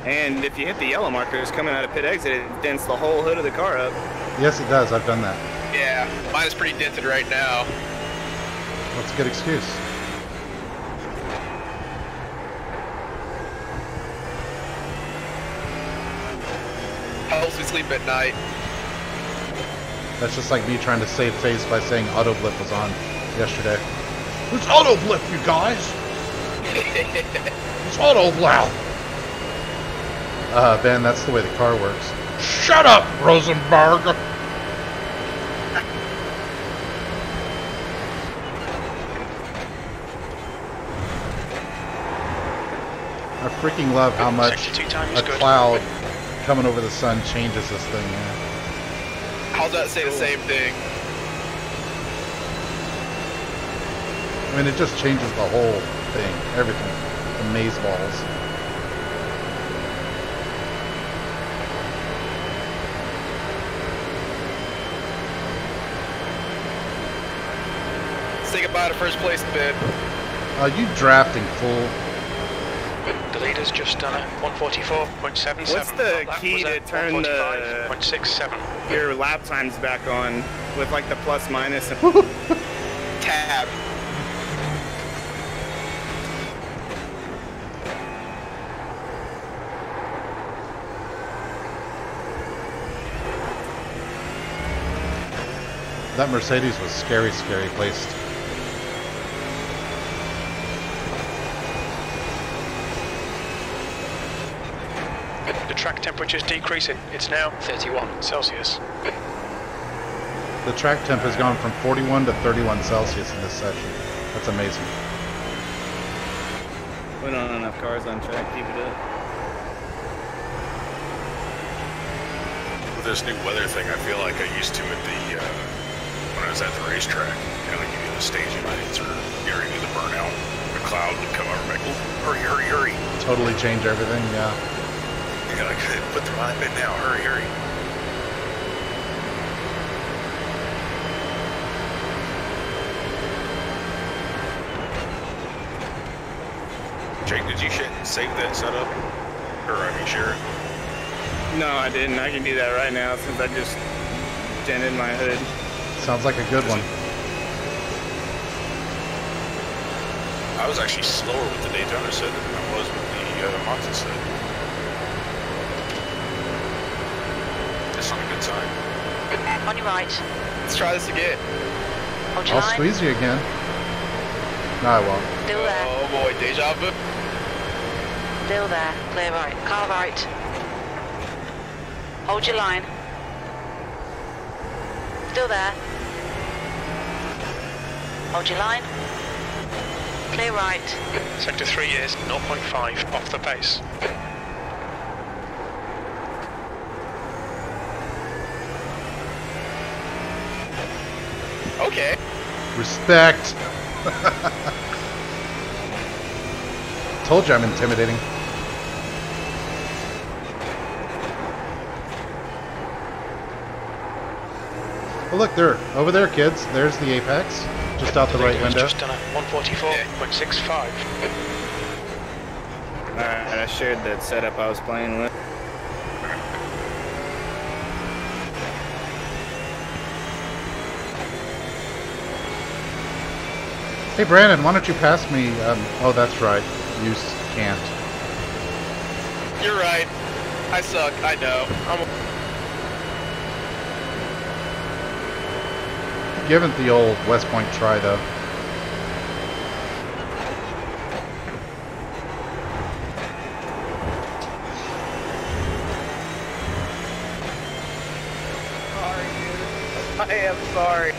And if you hit the yellow markers coming out of pit exit, it dents the whole hood of the car up. Yes, it does. I've done that. Yeah, mine is pretty dented right now. That's a good excuse. Helps me sleep at night. That's just like me trying to save face by saying auto blip was on yesterday. It's auto blip, you guys. It's auto blip. Ben, that's the way the car works. Shut up, Rosenberg. I freaking love how much Sector 2 time is a good. cloud coming over the sun changes this thing, man. How's that say the same thing? I mean, it just changes the whole thing, everything. Amazeballs. Say goodbye to first place, Ben. You drafting fool. The leader's just done a 144.77. What's the That key was to at turn the 145.67. your lap times back on with like the plus minus? And Tab. That Mercedes was scary placed. The track temperature's decreasing. It's now 31 Celsius. The track temp has gone from 41 to 31 Celsius in this section. That's amazing. we don't have enough cars on track. Keep it up. With this new weather thing, I feel like I used to at the when I was at the racetrack. You know, you do the staging lights or you already do the burnout. The cloud would come over, like, oh, hurry, hurry, hurry. Totally change everything, yeah. You gotta put the line in now. Hurry, hurry. Jake, did you save that setup? Or, I mean, share it? No, I didn't. I can do that right now since I just dented my hood. Sounds like a good one. I was actually slower with the Daytona set than I was with the Monza set. That's not a good sign. On your right. Let's try this again. Hold your I'll line. squeeze you again. No, I won't. Still there. Oh boy, deja vu. Still there. Clear right. Car right. Hold your line. Still there. Hold your line. Clear right. Sector 3 is 0.5 off the pace. Okay. Respect. Told you I'm intimidating. Oh look, they're over there, kids. There's the apex, just out the right window. Just done a 144.65. Alright, I shared that setup I was playing with. Hey Brandon, why don't you pass me? Oh, that's right. You can't. You're right. I suck. I know. Give it the old West Point try, though. Sorry, dude. I am sorry.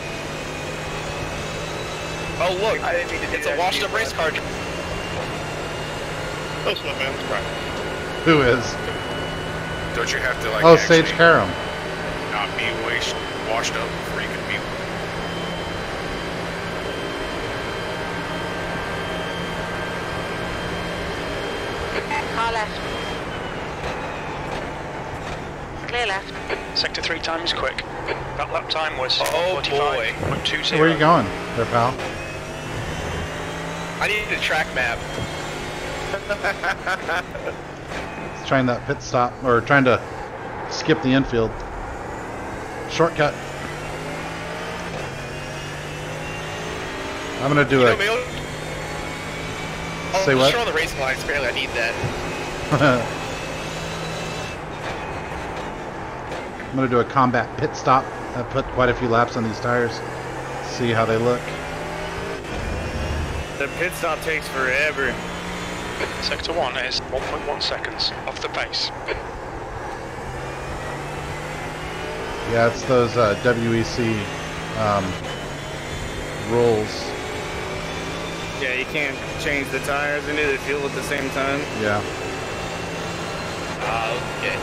Oh look, I didn't mean to do it's a washed up race car. That's what man. Right. Who is? Don't you have to like? Oh, Sage actually Karam. not be washed up before you can be? Car left. Clear left. Sector 3 time is quick. That lap time was Oh, 45.20. Where are you going there, pal? I need a track map. He's trying that pit stop, or trying to skip the infield. Shortcut. I'm gonna do You a... know, Say what? Just on the racing lines, apparently I need that. I'm gonna do a combat pit stop. I put quite a few laps on these tires. See how they look. The pit stop takes forever. Sector 1 is 1.1 seconds off the pace. Yeah, it's those WEC rules. Yeah, you can't change the tires into the fuel at the same time. Yeah. Okay.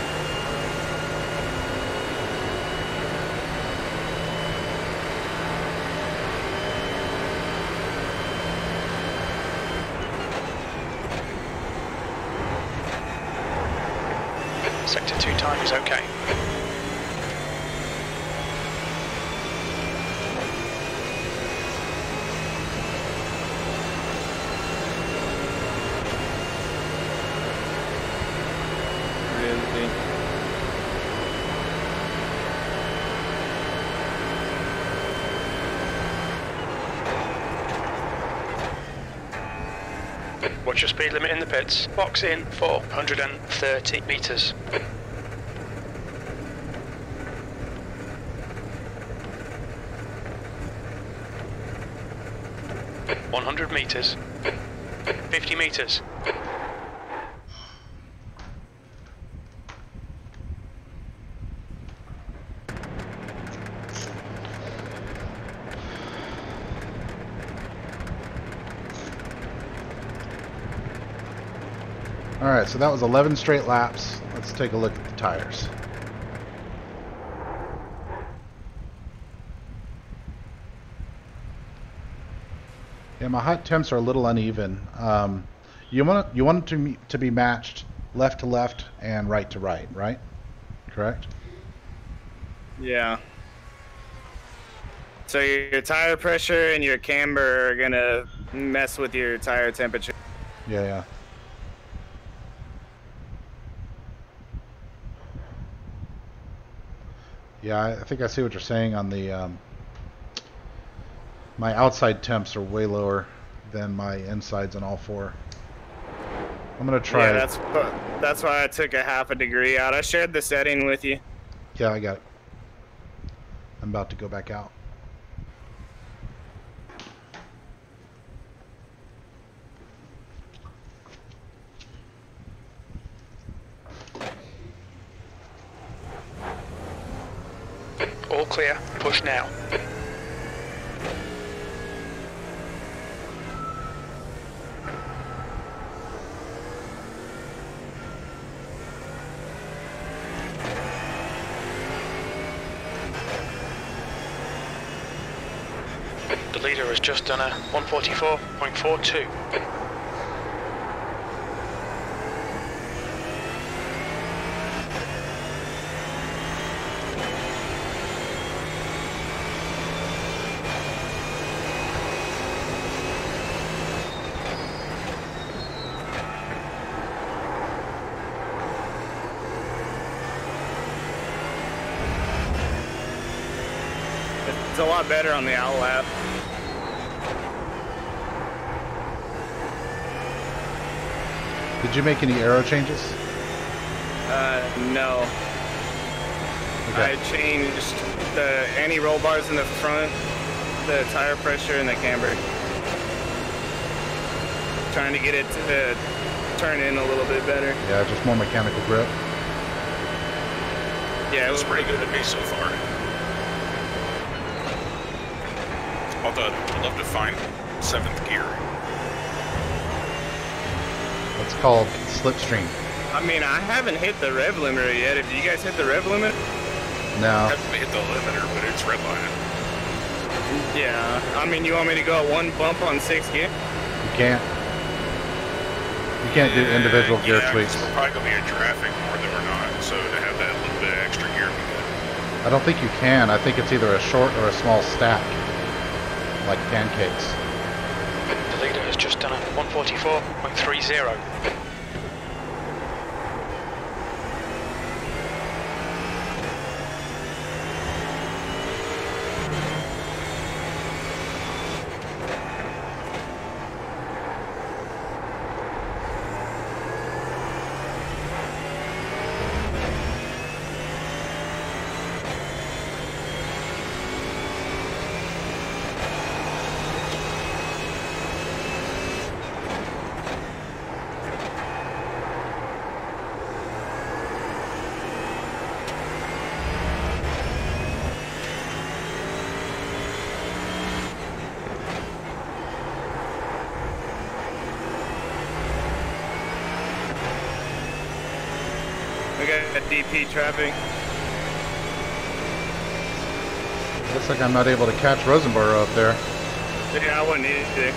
Sector 2 time is okay. Really? What's your speed limit in the pits? Box in for 130 meters. meters. 50 meters. Alright, so that was 11 straight laps. Let's take a look at the tires. Yeah, my hot temps are a little uneven. You want it to be matched left to left and right to right, right? Correct? Yeah. So your tire pressure and your camber are gonna mess with your tire temperature. Yeah, yeah. Yeah, I think I see what you're saying on the my outside temps are way lower than my insides on all four. I'm gonna try. Yeah, that's why I took a half a degree out. I shared the setting with you. Yeah, I got it. I'm about to go back out. All clear. Push now. The leader has just done a 144.42. It's a lot better on the owl lap. Did you make any aero changes? No. Okay. I changed the anti-roll bars in the front, the tire pressure, and the camber. Trying to get it to turn in a little bit better. Yeah, just more mechanical grip. Yeah, It's pretty good to me so far. Although I'd love to find 7th gear. It's called slipstream. I mean, I haven't hit the rev limiter yet. Have you guys hit the rev limit? I No. haven't hit the limiter, but it's redlining. Yeah. I mean, you want me to go at one bump on 6th gear? You can't. You can't do individual gear yeah, tweaks. We're probably going to be in traffic more than we're not, so to have that little bit of extra gear would be good. I don't think you can. I think it's either a short or a small stack. Like pancakes. The leader has just done a 144.30. We got DP traffic. Looks like I'm not able to catch Rosenborough up there. Yeah, I wouldn't either.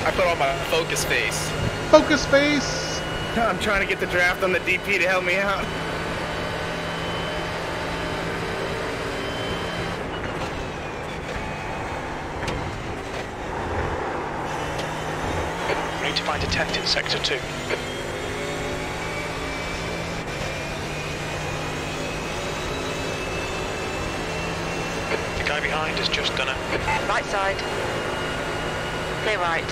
I put on my focus face. Focus face! I'm trying to get the draft on the DP to help me out. We need to find a tent in Sector 2. The guy behind has just done a... Right side. Clear right.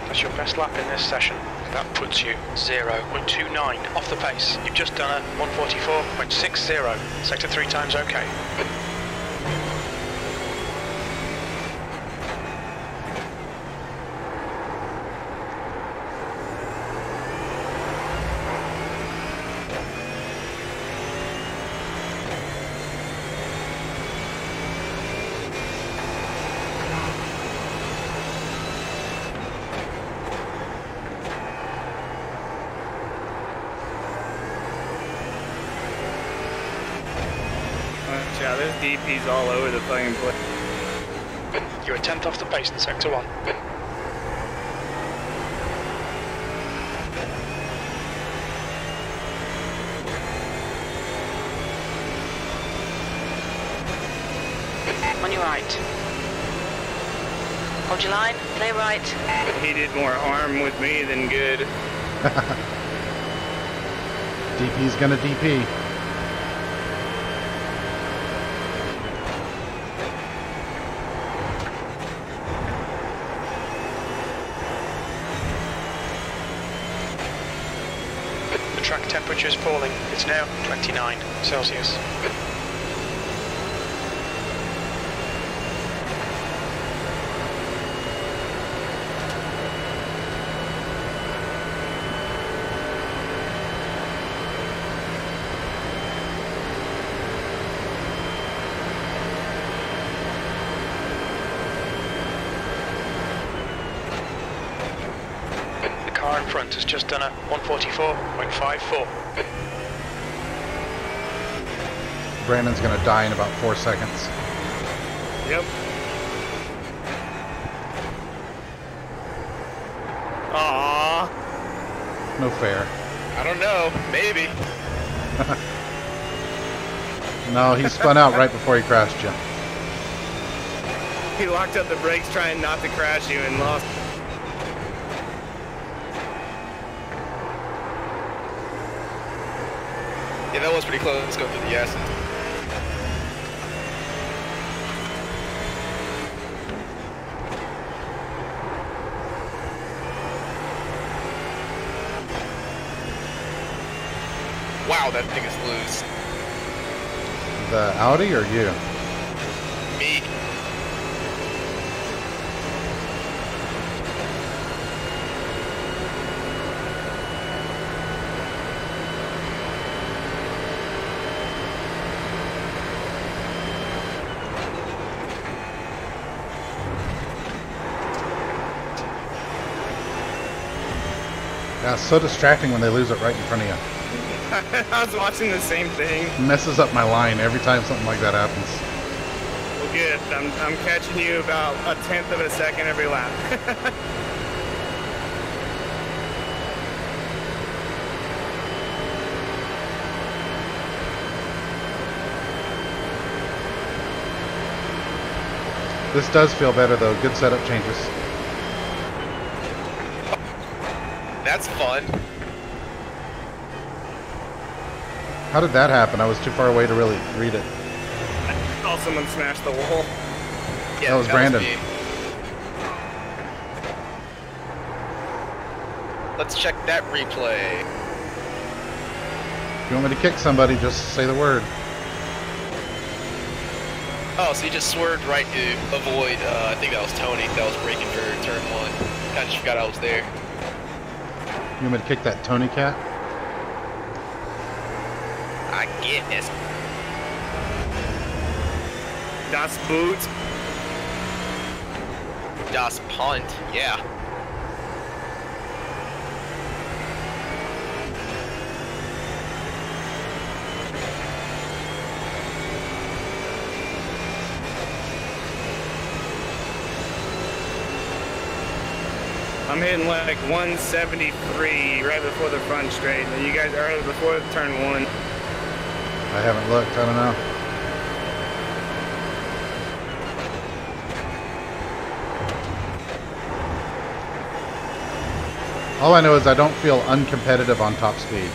That's your best lap in this session. That puts you 0.29 off the pace. You've just done a 144.60. Sector 3 times okay. Yeah, there's DPs all over the fucking place. You're a 10th off the pace in Sector 1. On your right. Hold your line. Clear right. He did more harm with me than good. DP's gonna DP. The track temperature is falling. It's now 29 Celsius. front has just done a 144.54. Brandon's gonna die in about 4 seconds. Yep. Aww. No fair. I don't know. Maybe. No, he spun out right before he crashed you. He locked up the brakes trying not to crash you and lost. Yeah, that was pretty close. Let's go through the acid. Wow, that thing is loose. The Audi or you? Me. Yeah, it's so distracting when they lose it right in front of you. I was watching the same thing. Messes up my line every time something like that happens. Well, good. I'm catching you about 1/10 of a second every lap. This does feel better though. Good setup changes. That's fun. How did that happen? I was too far away to really read it. Oh, someone smashed the wall. Yeah, That was Brandon. me. Let's check that replay. If you want me to kick somebody, just say the word. Oh, so you just swerved right to avoid, I think that was Tony, that was braking for turn 1. I just forgot I was there. You want me to kick that Tony cat? I guess. Das Boot. Das Punt, yeah. I'm hitting like 173 right before the front straight. And you guys are before turn 1. I haven't looked. I don't know. All I know is I don't feel uncompetitive on top speed.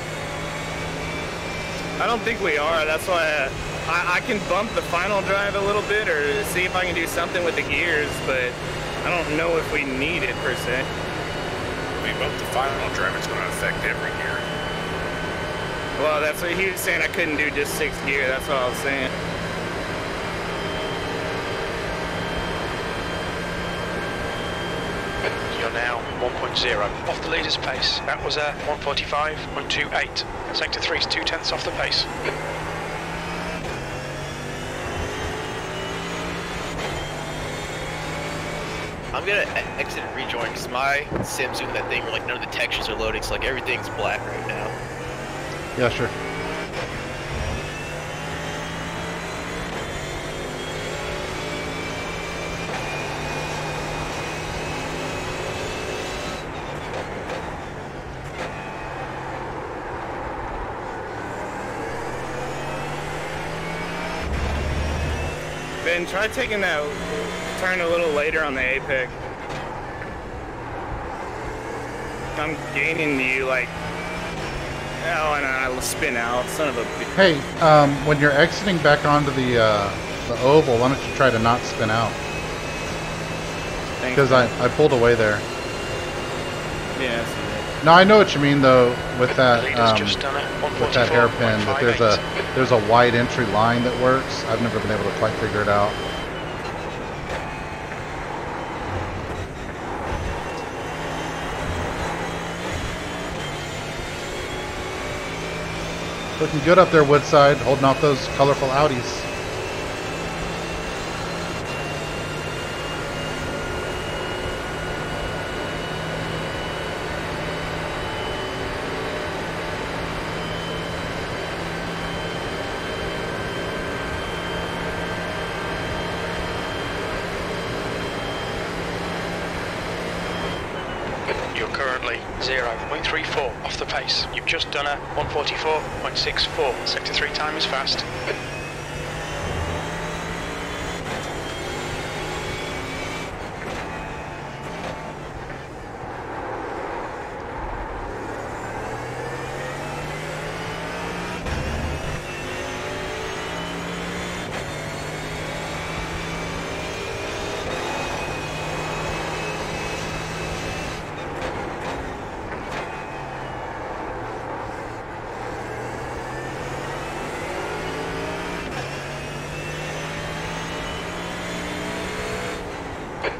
I don't think we are. That's why I can bump the final drive a little bit or see if I can do something with the gears, but I don't know if we need it per se. I mean, both the final drive, it's going to affect every gear. Well, that's what he was saying. I couldn't do just 6th gear. That's what I was saying. You're now 1.0 off the leader's pace. That was a 145.28. Sector 3's 0.2 off the pace. I'm gonna exit and rejoin because my sim's doing that thing where like none of the textures are loading, so like everything's black right now. Yeah, sure. Ben, try taking that turn a little later on the apex. I'm gaining you like, oh, and I'll spin out, son of a bitch. Hey, when you're exiting back onto the oval, why don't you try to not spin out? Thanks, Because I pulled away there. Yeah, I see that. No, I know what you mean though with that Leader's just done it. with that hairpin. That there's a wide entry line that works. I've never been able to quite figure it out. Looking good up there, Woodside, holding off those colorful Audis. currently 0.34 off the pace. You've just done a 144.64. Sector 3 time is fast.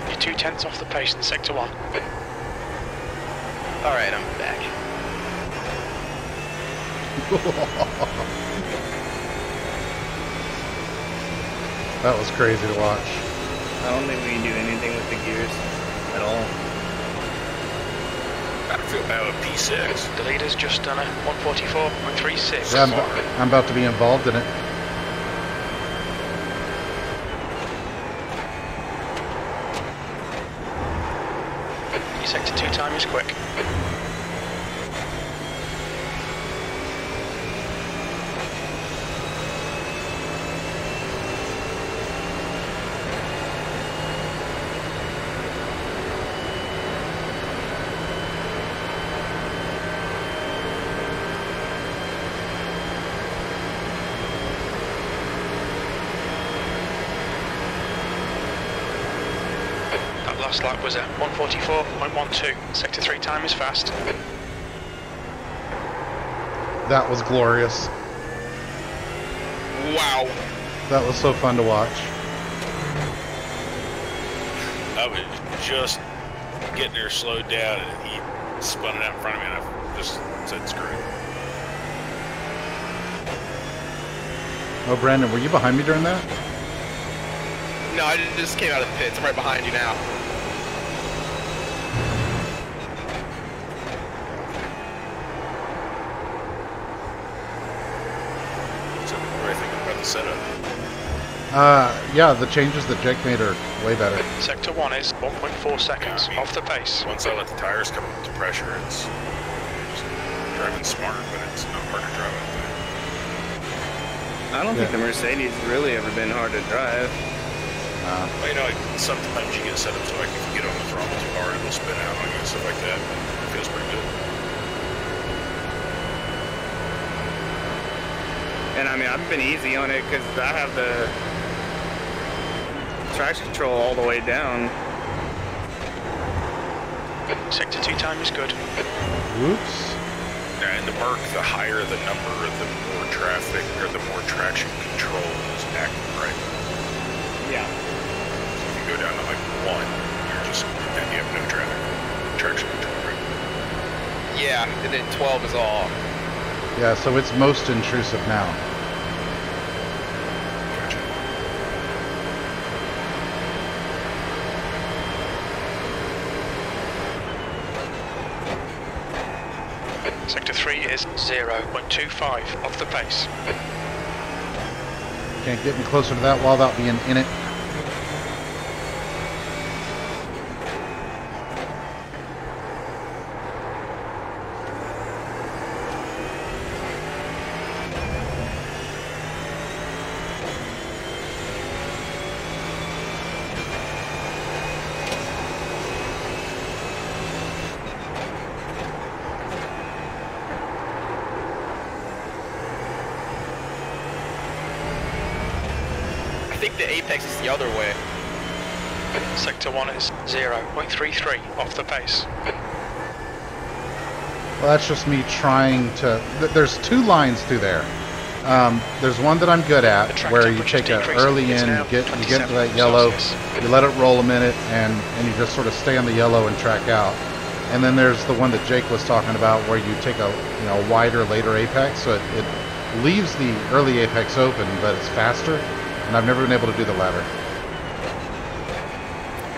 You're 2/10 off the pace in Sector 1. Alright, I'm back. That was crazy to watch. I don't think we can do anything with the gears at all. I feel bad with P6. The leader's just done a 144.36. Yeah, I'm about to be involved in it. Your Sector 2 time is quick. That last lap was a 144.12. Sector 3 time is fast. That was glorious. Wow. That was so fun to watch. I was just getting there slowed down and he spun it out in front of me and I just said screw it. Oh, Brandon, were you behind me during that? No, I just came out of the pits. I'm right behind you now. So what do I think about the setup? Yeah, the changes that Jake made are way better. Sector 1 is 1.4 seconds Yeah, I mean, off the pace. Once I let the tires come up to pressure, it's just driving smart, but it's not hard to drive out there. I don't think the Mercedes really ever been hard to drive. Well, you know, like, sometimes you get set up so like if you get on the throttle too hard, it'll spin out on you and stuff like that. It feels pretty good. And I mean, I've been easy on it because I have the traction control all the way down. Sector 2 time is good. Whoops. Yeah, in the Merc, the higher the number, the more traffic or the more traction control is active, right? Yeah. So if you go down to like 1, you're just, then you have no traction control, right? Yeah, and then 12 is all. Yeah, so it's most intrusive now. Gotcha. Sector 3 is 0.25 off the pace. Can't get any closer to that while without being in it. I think the apex is the other way. Sector 1 is 0.33 off the pace. Well, that's just me trying to... There's two lines through there. There's one that I'm good at, The track where you temperature's take a decreasing. early It's in, now you get to 27 that yellow, Celsius. you let it roll a minute, and you just sort of stay on the yellow and track out. And then there's the one that Jake was talking about, where you take a wider later apex, so it leaves the early apex open, but it's faster. And I've never been able to do the latter.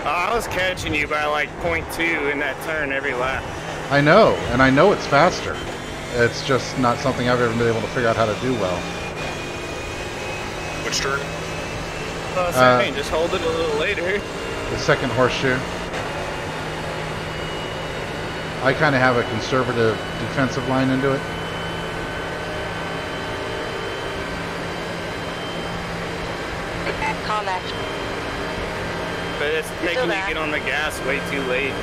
I was catching you by like 0.2 in that turn every lap. I know, and I know it's faster. It's just not something I've ever been able to figure out how to do well. Which turn? Same thing, just hold it a little later. The second horseshoe. I kind of have a conservative defensive line into it. Car left. But it's making you get on the gas way too late.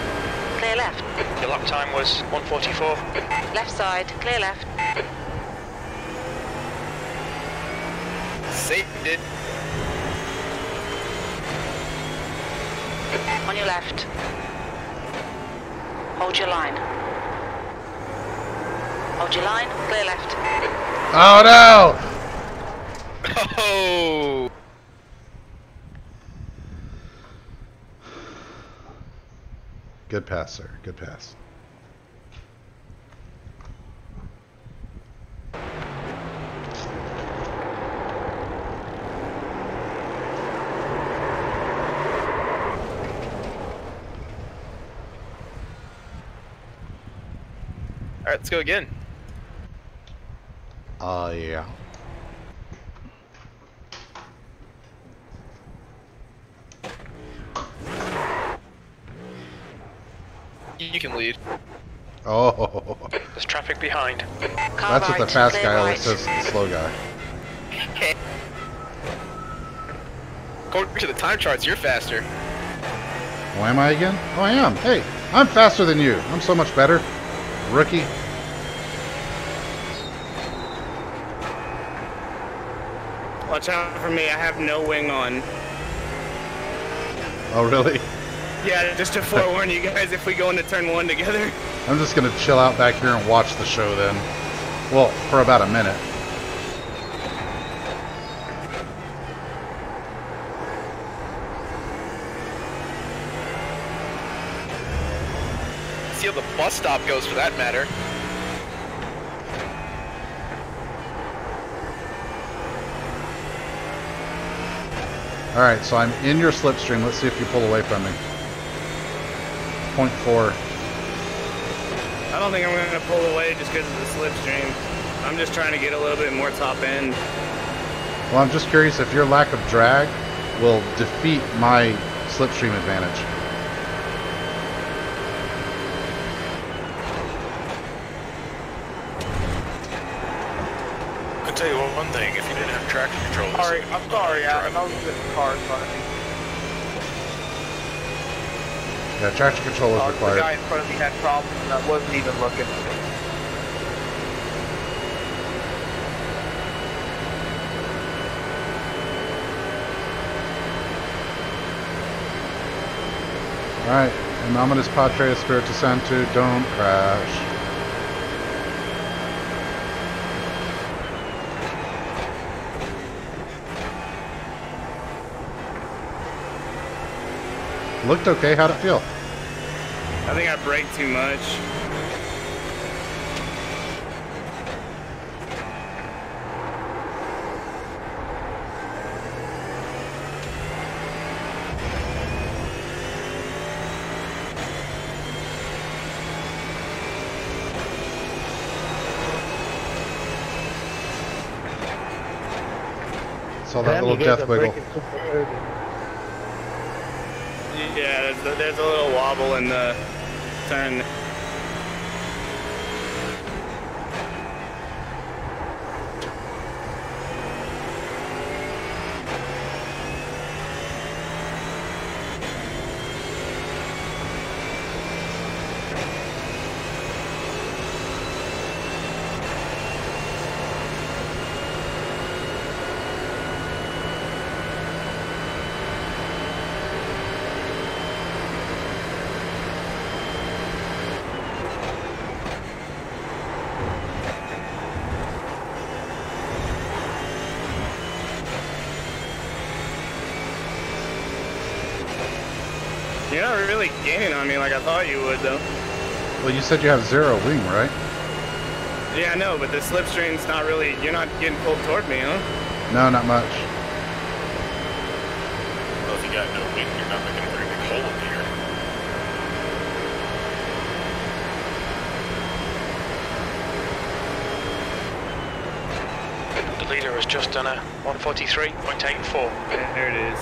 Clear left. Your lap time was 1:44. Left side, clear left. Saved it. On your left. Hold your line. Hold your line, clear left. Oh no! Oh! Good pass, sir. Good pass. All right, let's go again. Yeah. You can lead. Oh, There's traffic behind. Car that's what right, the fast clear guy always right. says to the slow guy. According to the time charts, you're faster. Oh, am I again? Oh, I am. Hey, I'm faster than you. I'm so much better. Rookie. Watch out for me, I have no wing on. Oh, really? Yeah, just to forewarn you guys if we go into turn 1 together. I'm just going to chill out back here and watch the show then. Well, for about a minute. See how the bus stop goes for that matter. Alright, so I'm in your slipstream. Let's see if you pull away from me. 0.4. I don't think I'm going to pull away just because of the slipstream. I'm just trying to get a little bit more top end. Well, I'm just curious if your lack of drag will defeat my slipstream advantage. I can tell you one thing, if you didn't have traction control... I'm sorry, Adam. I was getting the car in front of me. Yeah, traction control is The required. guy in front of me had problems and I wasn't even looking. Alright, and Ominous Patria Spiritu Santu, don't crash. Looked okay, how'd it feel? I think I braked too much. Saw that little death wiggle. Yeah, there's a little wobble in the turn. You're not really gaining on me like I thought you would, though. Well, you said you have 0 wing, right? Yeah, I know, but the slipstream's not really... You're not getting pulled toward me, huh? No, not much. Well, if you got no wing, you're not making a very big hole in here. The leader has just done a 143.84. There it is.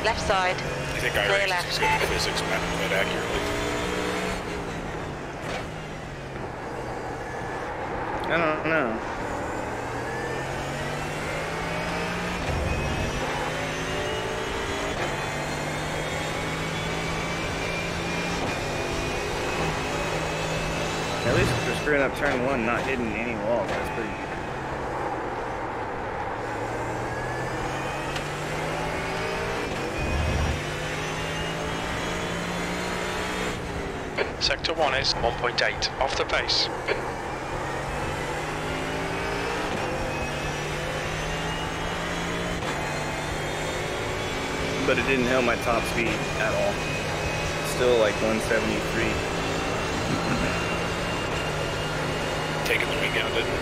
Left side. think Clear iRacing left. is good at physics mapping that accurately. I don't know. At least for screwing up turn 1, not hitting any walls. That's pretty good. Sector 1 is 1.8 off the pace. But it didn't help my top speed at all. Still like 173. Taking the weekend, didn't it?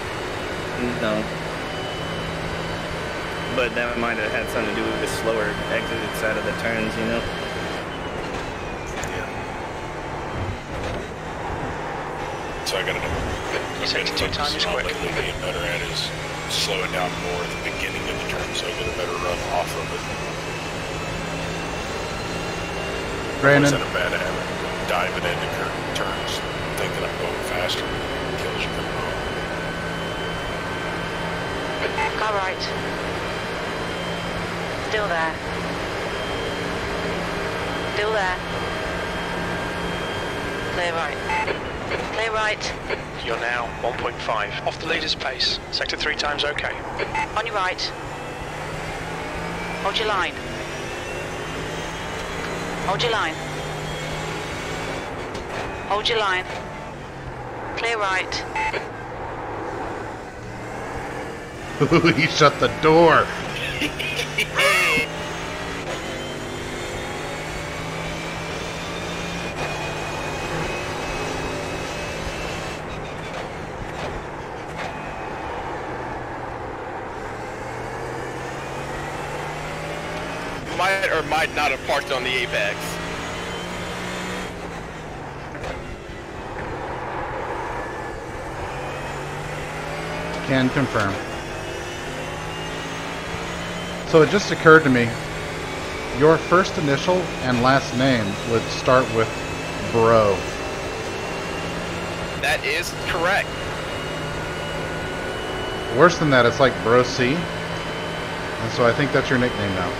No. But that might have had something to do with the slower exit side of the turns, you know? So I gotta Sector 2 time is quick. Lately being better at is slowing down more at the beginning of the turn so I get a better run off of it. Brandon. I was in a bad habit of diving into curved turns, thinking I'm going faster, kills you coming home. Car right. Still there. Still there. Clear right. Clear right. You're now 1.5 off the leader's pace. Sector 3 time's okay. On your right. Hold your line. Hold your line. Hold your line. Clear right. He shut the door. Might or might not have parked on the apex. Can confirm. So it just occurred to me, your first initial and last name would start with Bro. That is correct. Worse than that, it's like Bro C. And so I think that's your nickname now.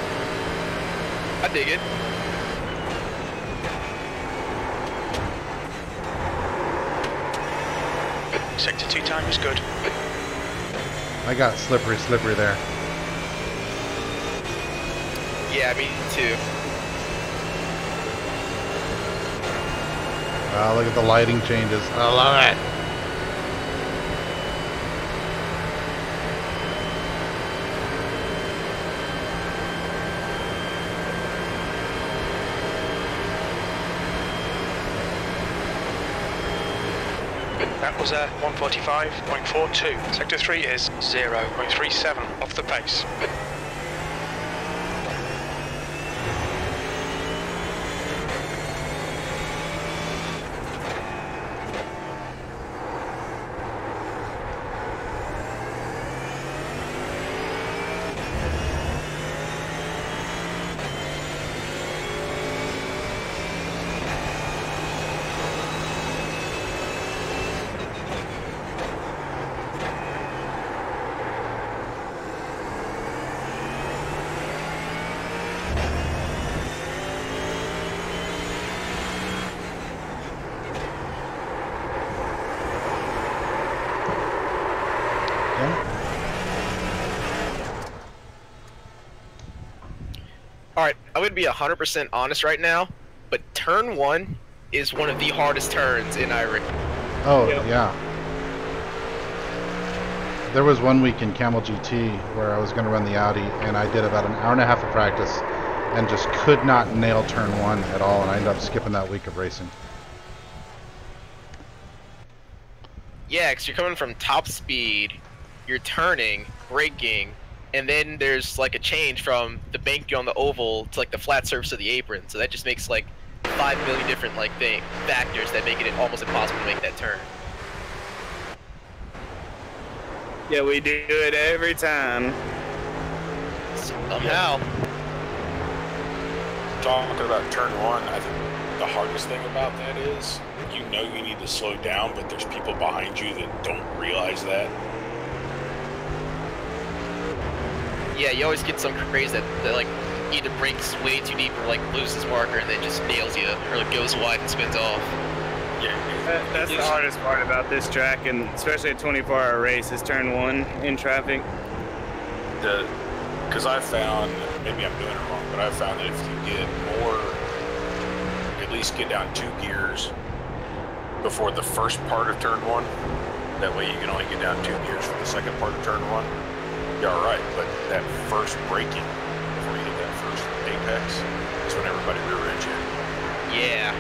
I dig it. Sector 2 time is good. I got slippery there. Yeah, me too. Wow, look at the lighting changes. I love it. That was a 145.42. Sector 3 is 0.37 off the pace. Alright, I'm gonna be 100% honest right now, but turn 1 is one of the hardest turns in iRacing. Oh, Yep. yeah. There was one week in Camel GT where I was going to run the Audi, and I did about an hour and a half of practice and just could not nail turn 1 at all, and I ended up skipping that week of racing. Yeah, because you're coming from top speed, you're turning, braking, and then there's like a change from the bank on the oval to like the flat surface of the apron. So that just makes like 5 million different like factors that make it almost impossible to make that turn. Yeah, we do it every time. Somehow. talking about turn one, I think the hardest thing about that is you know you need to slow down, but there's people behind you that don't realize that. Yeah, you always get some craze that like either breaks way too deep or like loses marker and then just nails you, or like goes wide and spins off. Yeah, That's the hardest part about this track, and especially a 24-hour race, is turn one in traffic. Because I found, maybe I'm doing it wrong, but I found that if you get more, at least get down 2 gears before the first part of turn one, that way you can only get down 2 gears for the second part of turn one, you're all right. But that first braking, before you hit that first apex, is when everybody rear ends you. Yeah.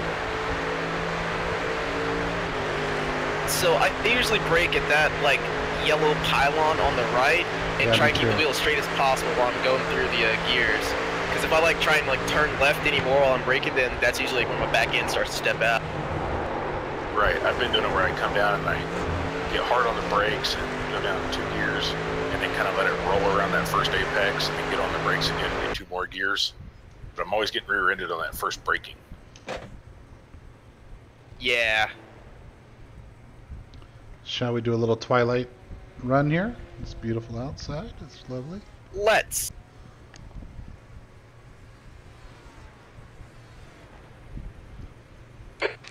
So I usually brake at that like yellow pylon on the right and try and keep the wheel as straight as possible while I'm going through the gears. Because if I like try and like turn left anymore while I'm braking, then that's usually when my back end starts to step out. Right, I've been doing it where I come down and I get hard on the brakes and go down 2 gears and then kind of let it roll around that first apex and then get on the brakes again and get 2 more gears. But I'm always getting rear-ended on that first braking. Yeah. Shall we do a little twilight run here? It's beautiful outside. It's lovely. Let's.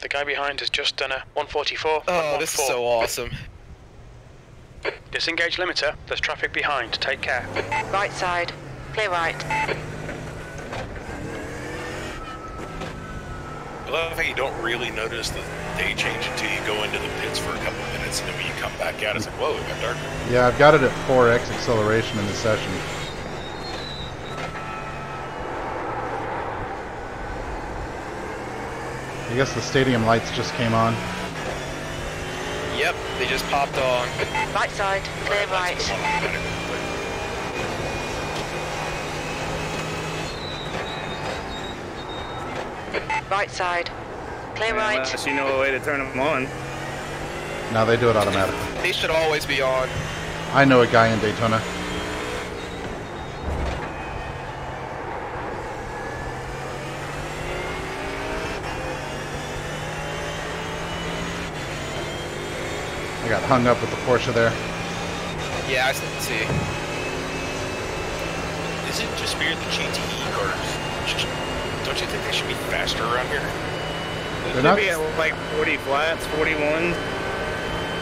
The guy behind has just done a 144. Oh, this is so awesome. Disengage limiter. There's traffic behind. Take care. Right side. Clear right. I love how you don't really notice the day change until you go into the pits for a couple of minutes, and then when you come back out, it's like, whoa, it got darker. Yeah, I've got it at 4x acceleration in the session. I guess the stadium lights just came on. Yep, they just popped on. Right side. Clear right. Right side. Clear right. Unless you know a way to turn them on. Now they do it automatically. They should always be on. I know a guy in Daytona. I got hung up with the Porsche there. Yeah, I see. Is it just weird the GT cars? Don't you think they should be faster around here? They're not, be at like 40 flats, 41.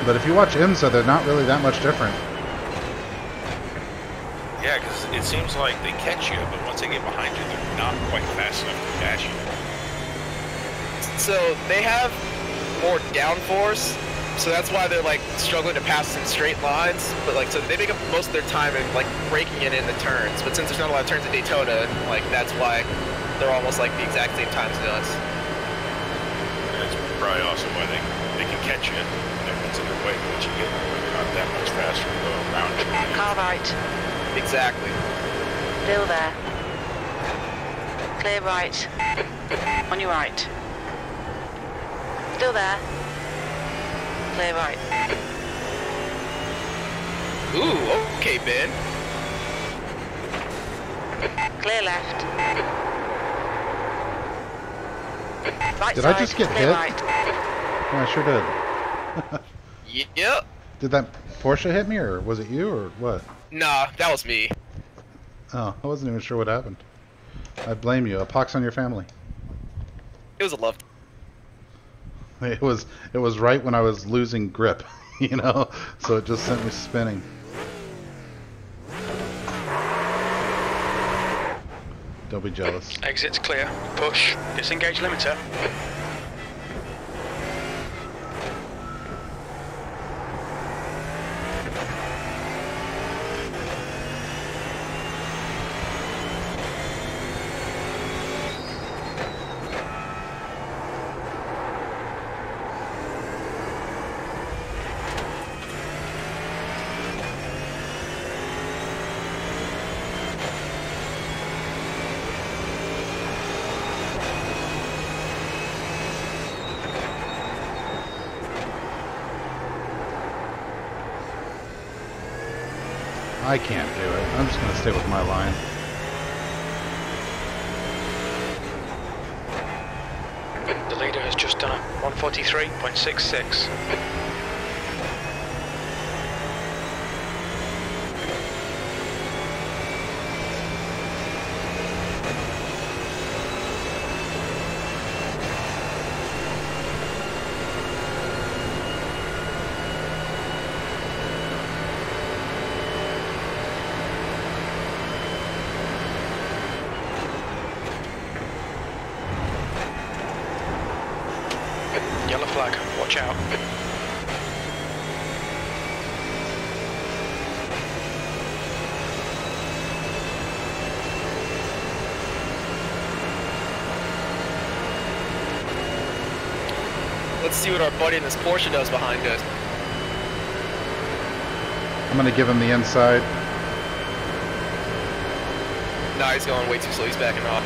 but if you watch IMSA, they're not really that much different. Yeah, because it seems like they catch you, but once they get behind you, they're not quite fast enough to catch you. So they have more downforce, so that's why they're like struggling to pass in straight lines. But like, so they make up most of their time in like braking it in the turns. But since there's not a lot of turns in Daytona, like that's why they're almost like the exact same time as us. That's probably also why they can catch you. It's in their way, but you get they're not that much faster to go around you. Car right. Exactly. Still there. Clear right. On your right. Still there. Clear right. Ooh, okay, Ben. Clear left. Right Did side. I just get clear hit? right. Yeah, I sure did. Yep. Did that Porsche hit me, or was it you, or what? Nah, that was me. Oh, I wasn't even sure what happened. I blame you. A pox on your family. It was a love. It was right when I was losing grip, you know, so it just sent me spinning. Don't be jealous. Exit's clear. Push. Disengage limiter. I can't do it. I'm just going to stay with my line. 143.66. Yellow flag, watch out. Let's see what our buddy in this Porsche does behind us. I'm gonna give him the inside. Nah, he's going way too slow. He's backing off.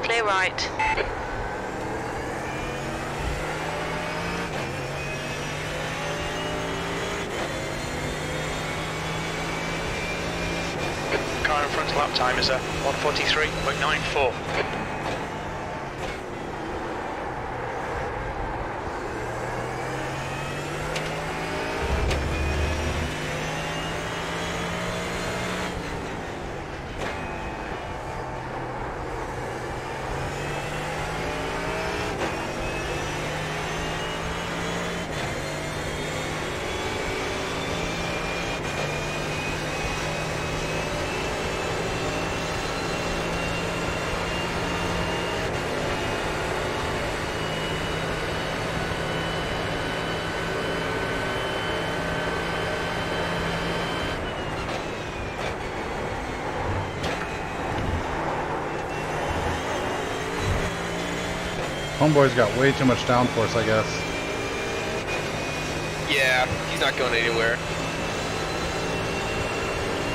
Clear right. Car in front lap time is a 143.94. Homeboy's got way too much downforce, I guess. Yeah, he's not going anywhere.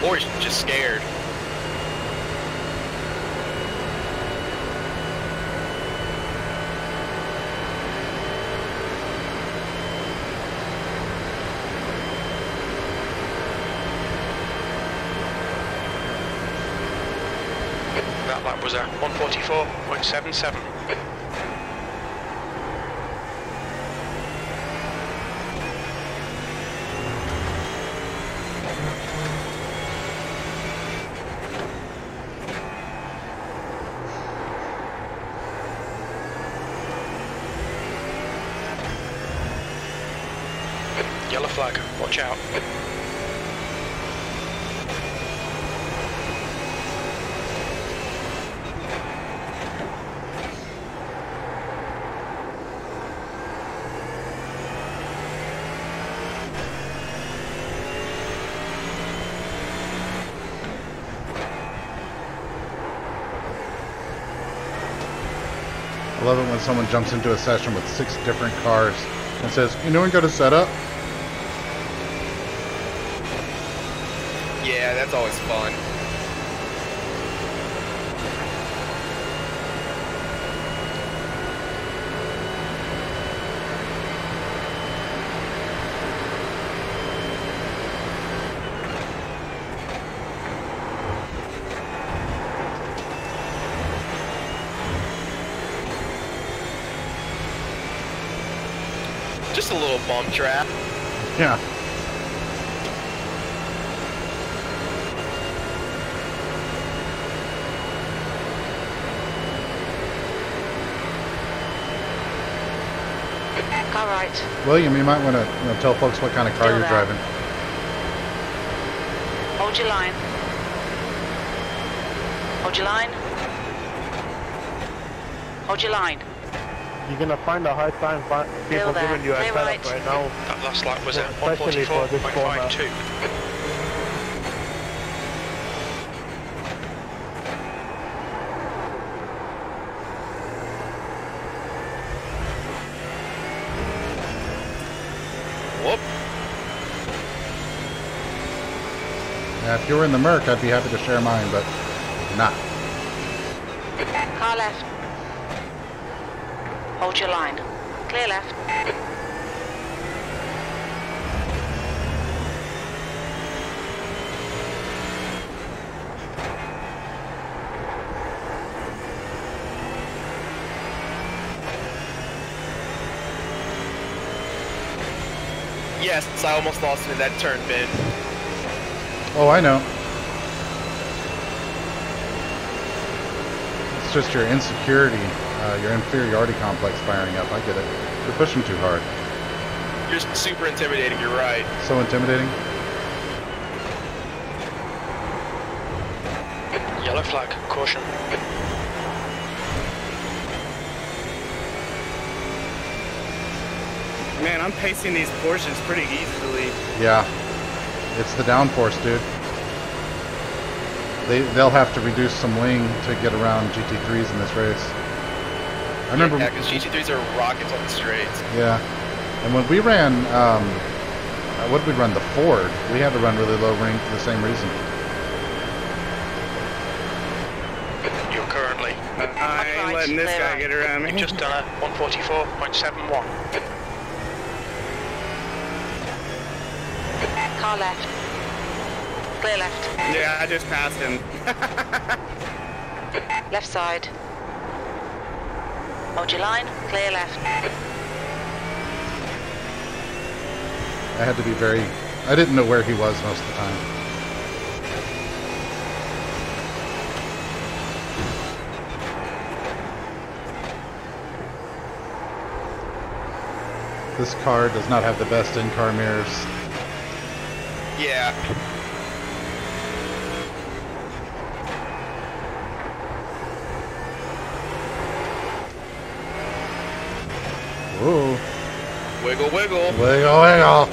Or he's just scared. That lap was a 144.77. Yellow flag, watch out. I love it when someone jumps into a session with 6 different cars and says, anyone got a setup? Yeah, that's always fun. Just a little bump trap. Yeah. Car right. William, you might want to tell folks what kind of car Still you're there. driving. Hold your line. Hold your line. Hold your line. You're gonna find a hard time people there. giving you a Clear setup right. right now. That last lap was a Especially for this format. 144.52. Whoop. Yeah, if you were in the Merc, I'd be happy to share mine, but not. Car left. Hold your line. Clear left. Yes, I almost lost him in that turn, Ben. Oh, I know. It's just your insecurity, your inferiority complex firing up. I get it. You're pushing too hard. You're super intimidating, you're right. So intimidating. Yellow flag, caution. Man, I'm pacing these portions pretty easily. Yeah. It's the downforce, dude. They'll have to reduce some wing to get around GT3s in this race. I remember. Yeah, because GT3s are rockets on the straights. Yeah. And when we ran, what did we run? The Ford. We had to run really low wing for the same reason. You're currently. I ain't letting this guy get around me. You've just done a 144.71. Car left. Clear left. Yeah, I just passed him. Left side. Hold your line. Clear left. I had to be very. I didn't know where he was most of the time. This car does not have the best in-car mirrors. Yeah. Whoa. Wiggle, wiggle. Wiggle, wiggle.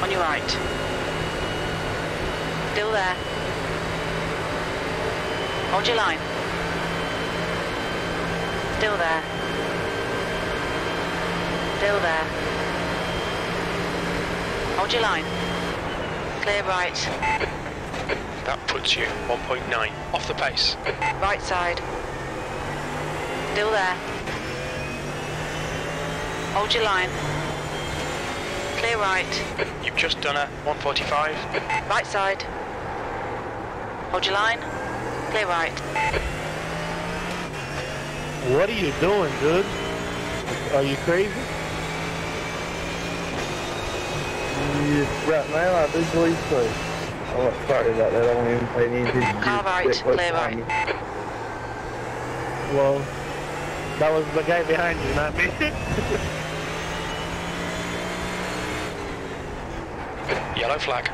On your right. Still there. Hold your line. Still there. Still there. Hold your line. Clear right. That puts you 1.9 off the pace. Right side. Still there. Hold your line. Clear right. You've just done a 145. Right side. Hold your line. Clear right. What are you doing, dude? Are you crazy? Right now, I do believe so. Oh, sorry about that. I don't even pay any attention. Car right, clear right. Well, that was the guy behind you, not me. Yellow flag.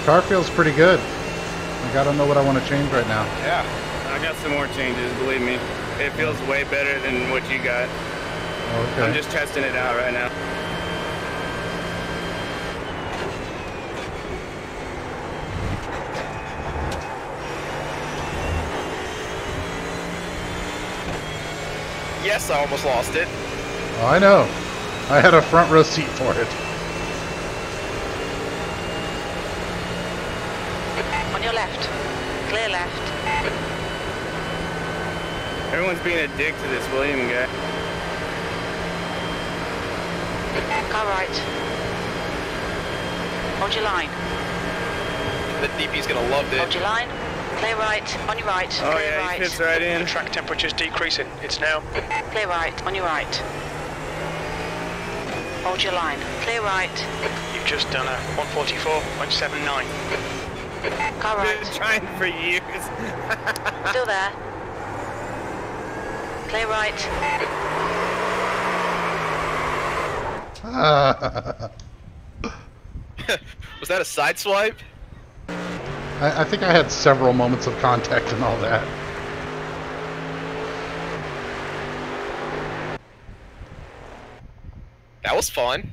Car feels pretty good. Like, I don't know what I want to change right now. Yeah, I got some more changes, believe me. It feels way better than what you got. Okay. I'm just testing it out right now. Yes, I almost lost it. Oh, I know. I had a front row seat for it. On your left. Clear left. Everyone's being a dick to this William guy. Car right. Hold your line. The DP's gonna love Hold it. your line. Clear right. On your right. Oh Clear yeah, right. he fits right in. The track temperature's decreasing. It's now. Clear right. On your right. Hold your line. Clear right. You've just done a 144.79. Car right. Been trying for years. tires. Still there. Clear right. Was that a side swipe? I think I had several moments of contact and all that. That was fun.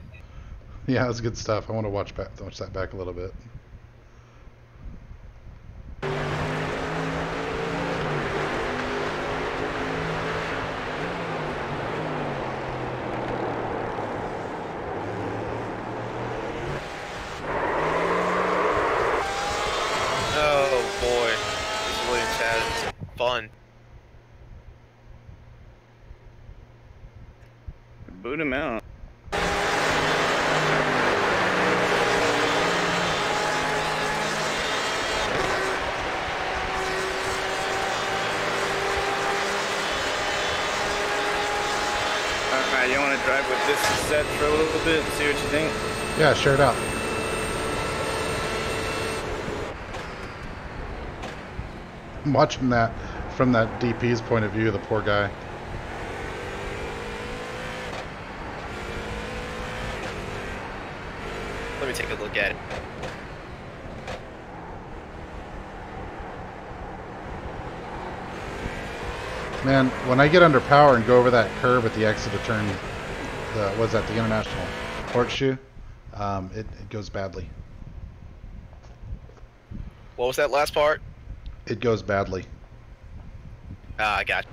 Yeah, it was good stuff. I want to watch that back a little bit. Oh boy, this Williams had fun. Boot him out. Alright, you want to drive with this set for a little bit and see what you think? Yeah, share it out. I'm watching that from that DP's point of view, the poor guy. Let me take a look at it. Man, when I get under power and go over that curve at the exit of turn, was that the International Horseshoe? It goes badly. What was that last part? It goes badly. Ah, I got.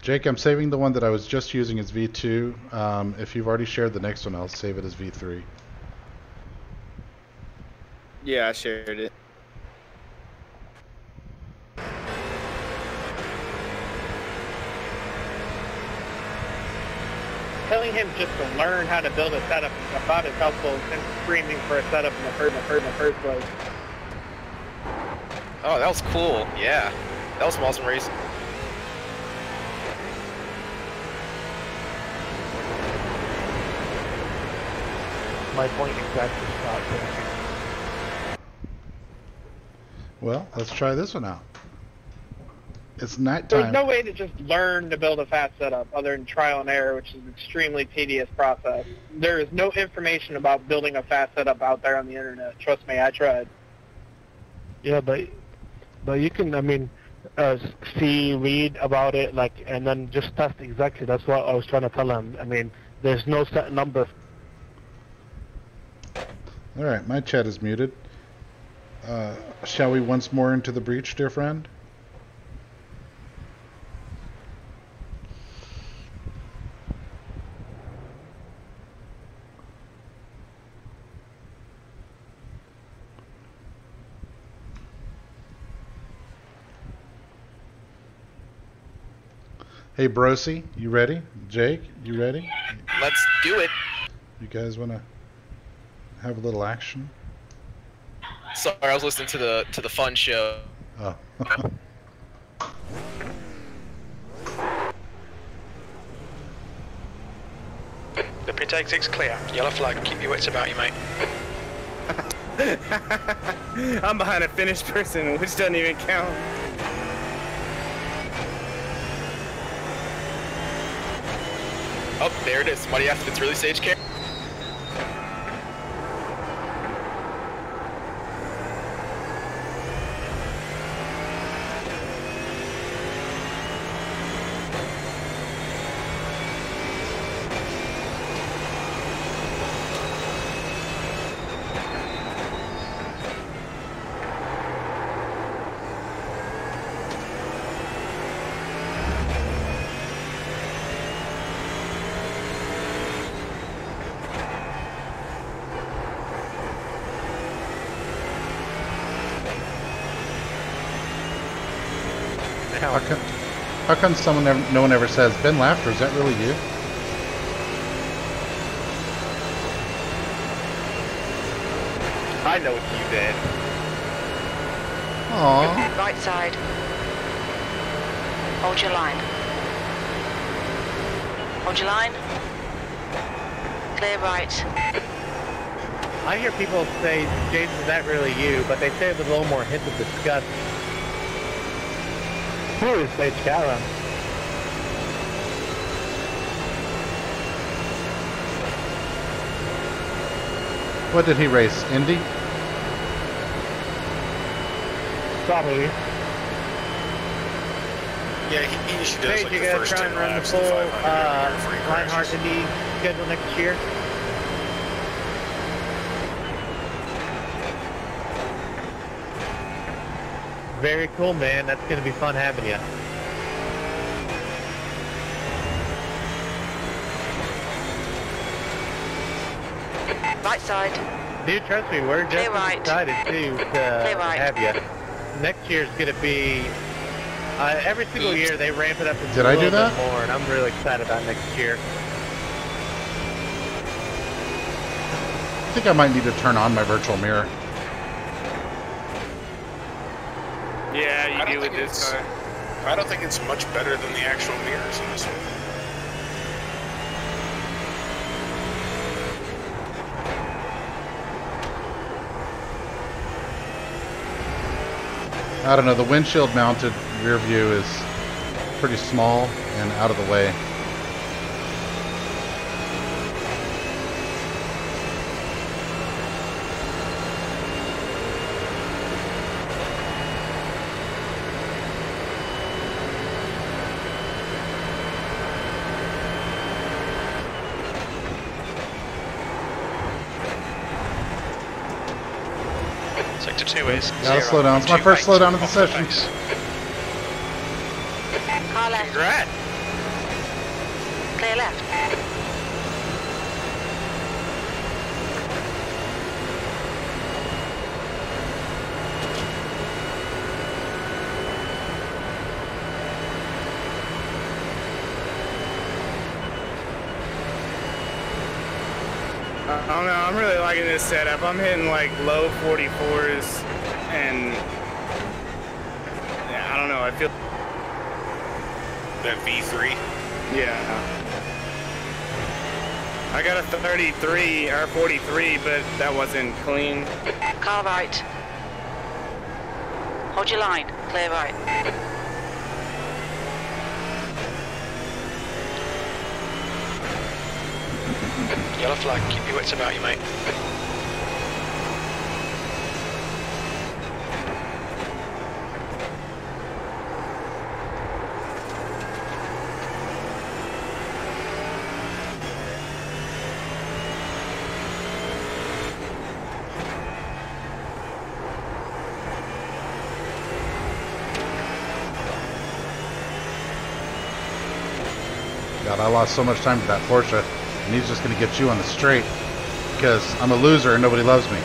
Jake, I'm saving the one that I was just using as V2. If you've already shared the next one, I'll save it as V3. Yeah, I shared it. Telling him just to learn how to build a setup is about as helpful as him screaming for a setup in the first place. Oh, that was cool. Yeah, that was some awesome racing. My point exactly, Scott. Well, let's try this one out. It's nighttime. There's no way to just learn to build a fast setup other than trial and error, which is an extremely tedious process. There is no information about building a fast setup out there on the internet. Trust me, I tried. Yeah, but you can, I mean, read about it, like, and then just test exactly. That's what I was trying to tell him. I mean, there's no set number. All right, my chat is muted. Shall we once more into the breach, dear friend? Hey, Brosi, you ready? Jake, you ready? Let's do it. You guys want to have a little action? Sorry, I was listening to the fun show. Oh. The pit exit's clear. Yellow flag. Keep your wits about you, mate. I'm behind a finished person, which doesn't even count. Oh, there it is. Somebody asked if it's really stage care. How come no one ever says, Ben Laughter, is that really you? I know it's you, Dan. Aww. Right side. Hold your line. Hold your line. Clear right. I hear people say, James, is that really you? But they say it with a little more hint of disgust. Who is Sage Karen? What did he race? Indy? Probably. Yeah, he usually does Sage, like you the gonna first try 10 and run the laps full and 500 every year before he Reinhardt crashes. Indy schedule next year? Very cool, man. That's gonna be fun having you. Right side. Dude, trust me, we're just right. excited too to right. have you. Next year's gonna be every single year they ramp it up Did a I do little that? bit more, and I'm really excited about next year. I think I might need to turn on my virtual mirror. Yeah, I you don't do with think this car. I don't think it's much better than the actual mirrors in this one. I don't know, the windshield mounted rear view is pretty small and out of the way. Sector 2 is Gotta slow down. It's my first slowdown of the session. Car left. Congrats. Clear left. I don't know, I'm really liking this setup. I'm hitting like low 44s and yeah, I don't know, I feel That V3. yeah. I got a 33 or 43, but that wasn't clean. Car right. Hold your line. Clear right. Yellow flag, keep your wits about you, mate. God, I lost so much time to that Porsche, and he's just going to get you on the straight because I'm a loser and nobody loves me.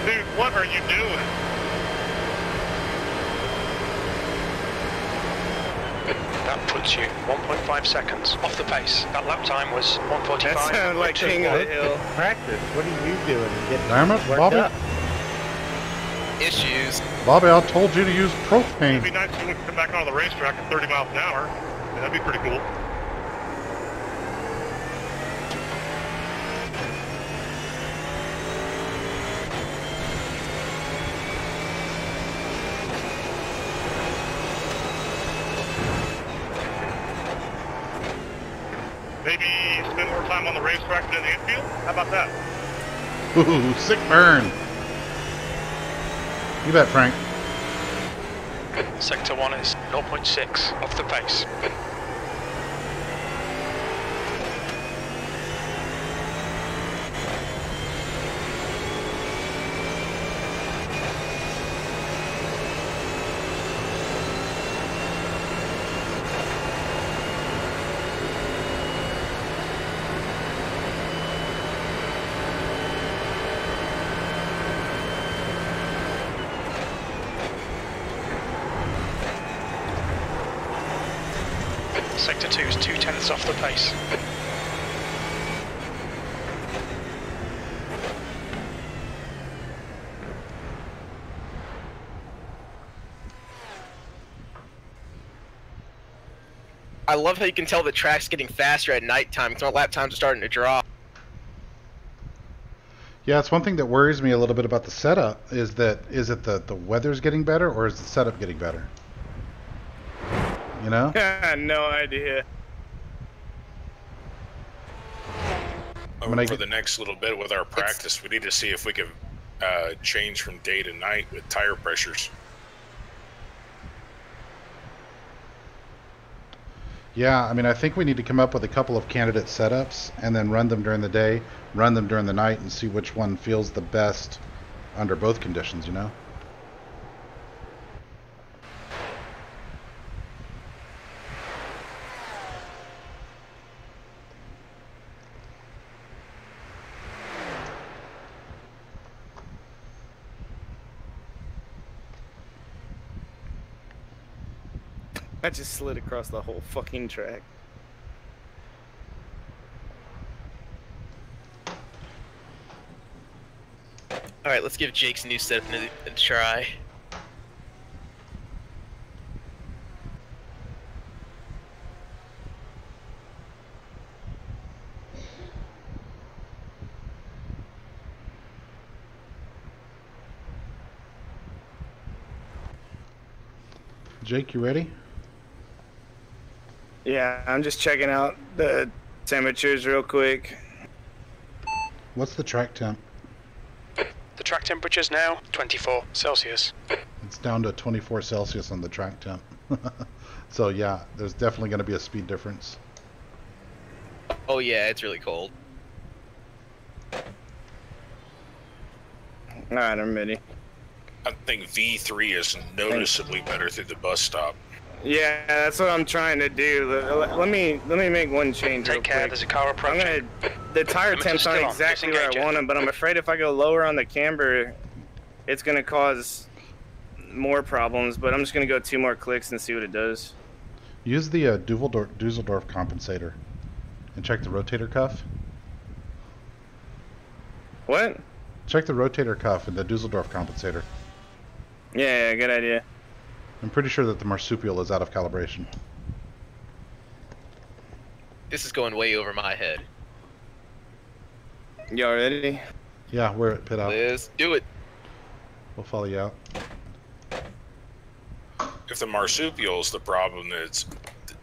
Dude, what are you doing? That puts you 1.5 seconds off the pace. That lap time was 1:45. That sounded like King of the Hill. Practice. What are you doing? Getting Damn it, worked Bobby. up? Issues. Bobby, I told you to use propane. It'd be nice if we could come back onto the racetrack at 30 miles an hour. Yeah, that'd be pretty cool. Maybe spend more time on the racetrack than in the infield? How about that? Ooh, sick burn. You bet, Frank. Sector 1 is 0.6 off the pace. Sector 2 is 2/10 off the pace. I love how you can tell the track's getting faster at nighttime because our lap times are starting to drop. Yeah, it's one thing that worries me a little bit about the setup is it the weather's getting better or is the setup getting better? You know? No idea. For the next little bit with our practice, we need to see if we can change from day to night with tire pressures. Yeah, I mean, I think we need to come up with a couple of candidate setups and then run them during the day, run them during the night, and see which one feels the best under both conditions, you know? I just slid across the whole fucking track. Alright, let's give Jake's new setup a try. Jake, you ready? Yeah, I'm just checking out the temperatures real quick. What's the track temp? The track temperature's now 24 Celsius. It's down to 24 Celsius on the track temp. So yeah, there's definitely going to be a speed difference. Oh yeah, it's really cold. Alright, I'm ready. I think V3 is noticeably better through the bus stop. Yeah, that's what I'm trying to do. Let me make one change. Take care, there's a car approaching. The tire temps aren't exactly where I want them, but I'm afraid if I go lower on the camber, it's gonna cause more problems. But I'm just gonna go 2 more clicks and see what it does. Use the Dusseldorf compensator and check the rotator cuff. What? Check the rotator cuff and the Dusseldorf compensator. Yeah, good idea. I'm pretty sure that the marsupial is out of calibration. This is going way over my head. Y'all ready? Yeah, we're at pit out. Let's do it. We'll follow you out. If the marsupial's the problem, it's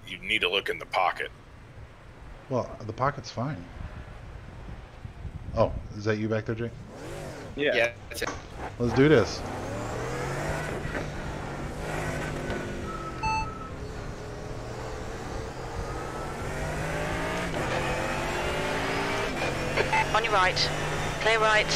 you need to look in the pocket. Well, the pocket's fine. Oh, is that you back there, Jake? Yeah, that's it. Let's do this. On your right. Clear right.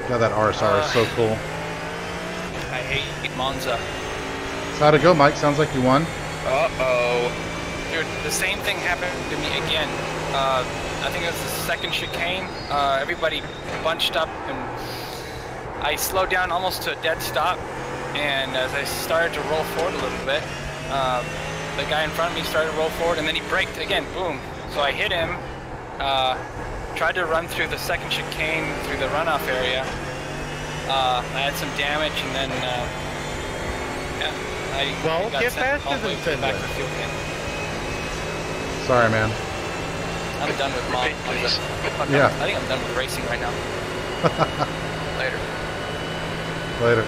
God, that RSR is so cool. I hate Monza. So how'd it go, Mike? Sounds like you won. Uh-oh. Dude, the same thing happened to me again. I think it was the second chicane. Everybody bunched up and I slowed down almost to a dead stop. And as I started to roll forward a little bit, the guy in front of me started to roll forward and then he braked again, boom. So I hit him, tried to run through the second chicane through the runoff area. I had some damage and then, yeah, I got get sent faster all the way than back to Finland. the fuel can. Sorry, man. I'm done with Monza. Yeah. I think I'm done with racing right now. Later. Later.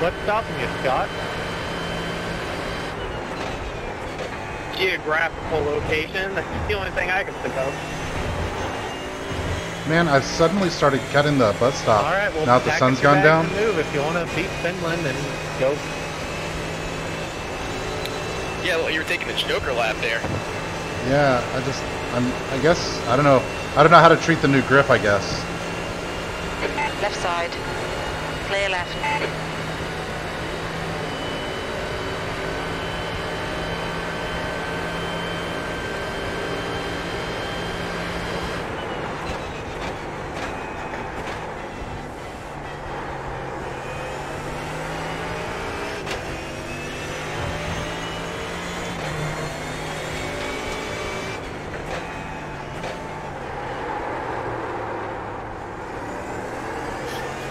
What's stopping you, Scott? Geographical location. That's the only thing I can think of. Man, I've suddenly started cutting the bus stop. All right, well, now that the sun's gone down. Move if you want to beat Finland and go. Yeah, well, you were taking the Joker lap there. Yeah, I guess, I don't know how to treat the new grip, I guess. Left side. Clear left.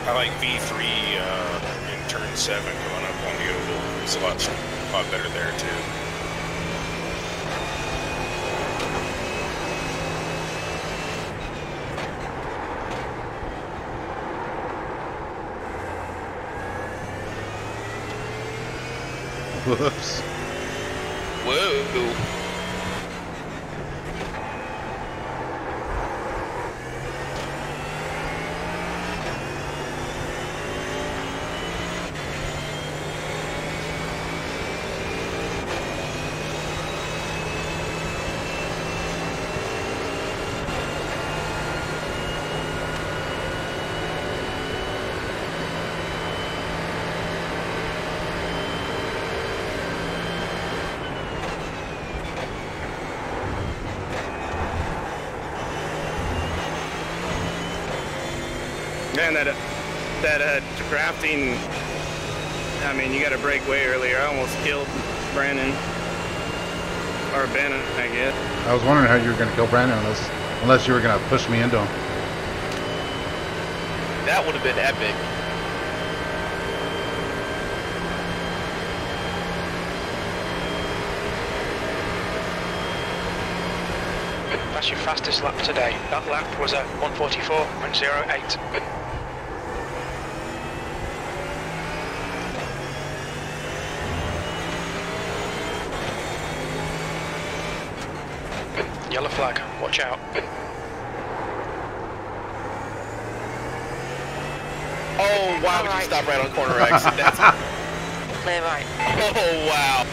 I like V3 in turn 7 coming up on the oval. It's a lot better there too. Whoops. Whoa. Man, that drafting, I mean, you got to brake way earlier. I almost killed Brandon. Or Ben, I guess. I was wondering how you were going to kill Brandon on this, unless you were going to push me into him. That would have been epic. That's your fastest lap today. That lap was at 1:44.08. Yellow flag, watch out. Oh wow, All you stopped right on corner X. That's Clear right. oh wow.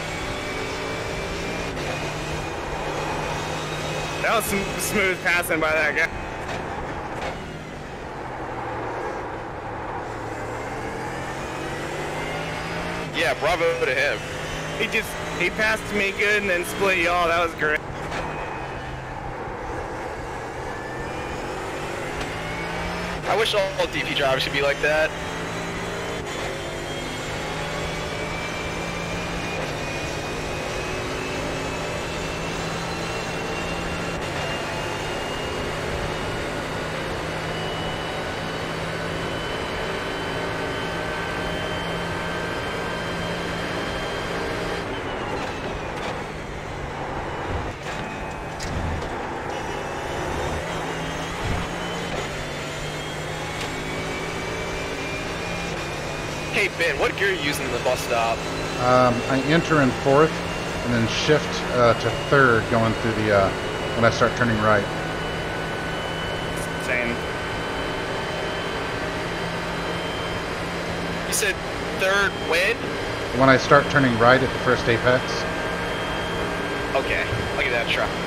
That was some smooth passing by that guy. Yeah, bravo to him. He passed me good and then split y'all. That was great. I wish all DP drivers could be like that. Hey Ben, what gear are you using in the bus stop? I enter in 4th and then shift to 3rd going through the, when I start turning right. Same. You said 3rd when? When I start turning right at the first apex. Okay, I'll give that a try.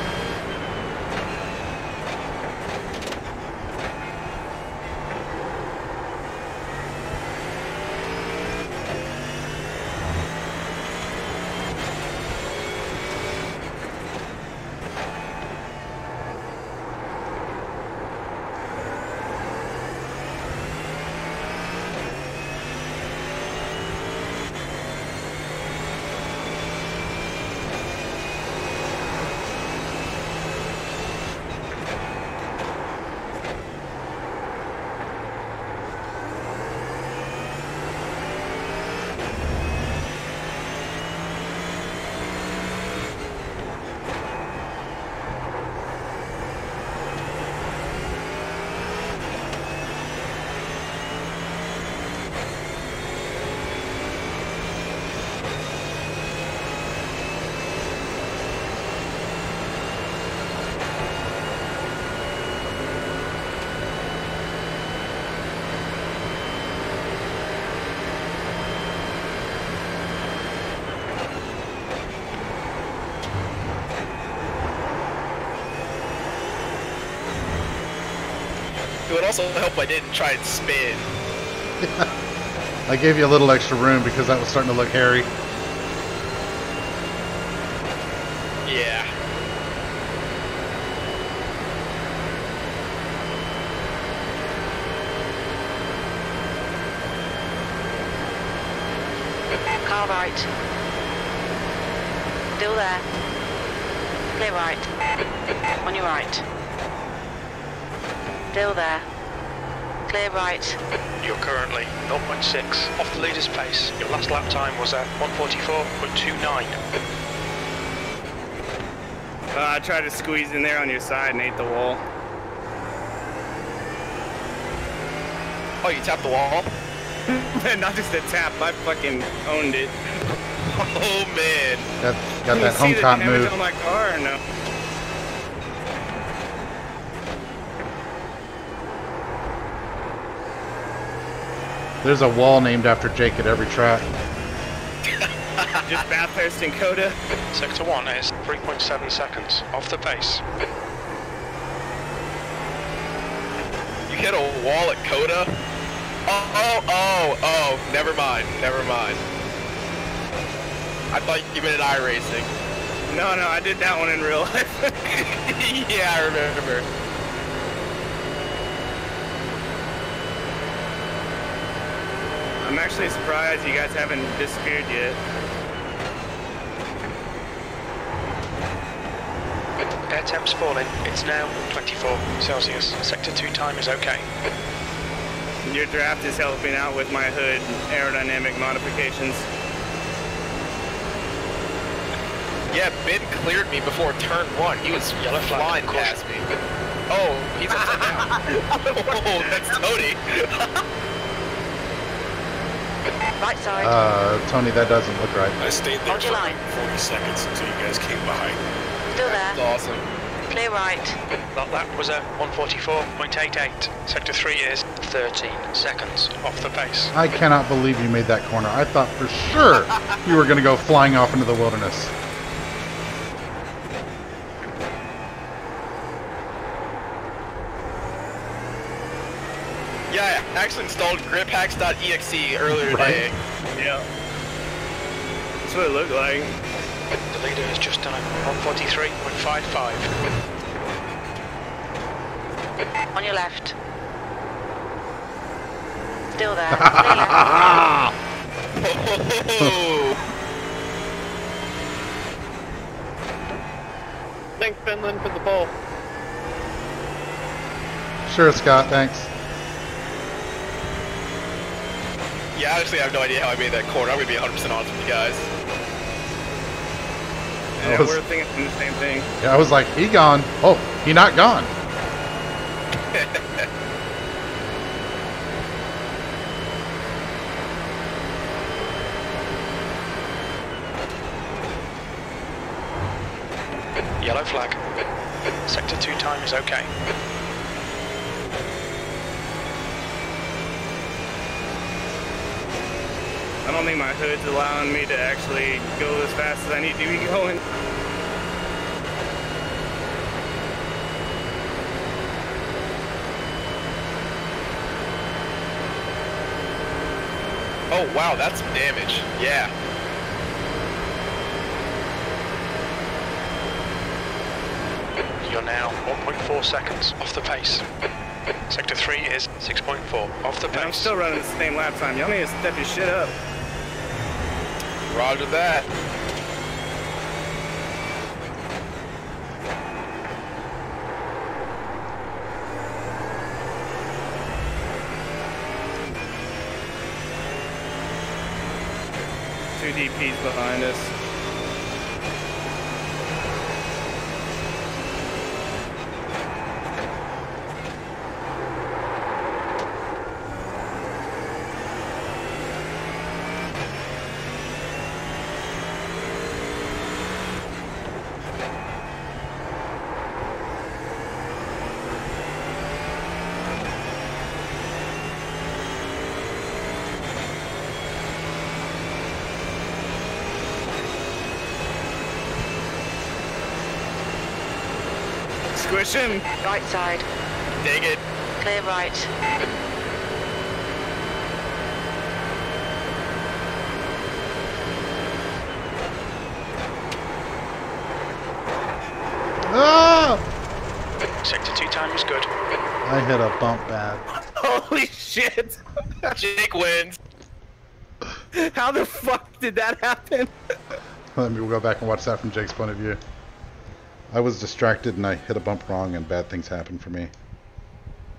It would also help if I didn't try and spin. I gave you a little extra room because that was starting to look hairy. Yeah. Car right. Still there. Clear right. On your right. Still there. Clear right. You're currently 0.6 off the leader's pace. Your last lap time was at 1:44.29. I tried to squeeze in there on your side and ate the wall. Oh, you tapped the wall? Not just a tap, I fucking owned it. Oh man. Got that home cot move. On my car or no? There's a wall named after Jake at every track. Just Bathurst and Coda. Sector 1 is 3.7 seconds off the pace. You hit a wall at Coda? Oh, never mind. I thought you meant an iRacing. No, I did that one in real life. Yeah, I remember. I'm actually surprised you guys haven't disappeared yet. Air temp's falling. It's now 24 Celsius. Sector 2 time is okay. Your draft is helping out with my hood aerodynamic modifications. Yeah, Ben cleared me before turn 1. He was Yellow flag, flying past me. Oh, he's upside down. Oh, that's Tony. Right side. Tony, that doesn't look right. I stayed there Hold your for line. 40 seconds until you guys came behind. Still That's there. awesome. Clear right. That lap was at 1:44.88. Sector 3 is 13 seconds off the pace. I cannot believe you made that corner. I thought for sure you were going to go flying off into the wilderness. Yeah, I actually installed griphacks.exe earlier today. Yeah. That's what it looked like. The leader has just done a 1:43.55. On your left. Still there. Clear left. Oh, Thanks, Finland, for the pole. Sure, Scott, thanks. yeah, honestly, I have no idea how I made that corner. I'm going to be 100% honest with you guys. Yeah, was- we're thinking the same thing. Yeah, I was like, he gone. Oh, he not gone. Yellow flag. Sector 2 time is okay. I don't think my hood's allowing me to actually go as fast as I need to be going. Oh, wow, that's some damage. Yeah. You're now 1.4 seconds off the pace. Sector 3 is 6.4 off the And I'm pace. still running the same lap time. Y'all need to step your shit up. Roger that. Two DPs behind us. Squish him. Right side. Dang it. Clear right. Ah! Sector 2 time is good. I hit a bump bad. Holy shit. Jake wins. How the fuck did that happen? Let me go back and watch that from Jake's point of view. I was distracted and I hit a bump wrong and bad things happened for me.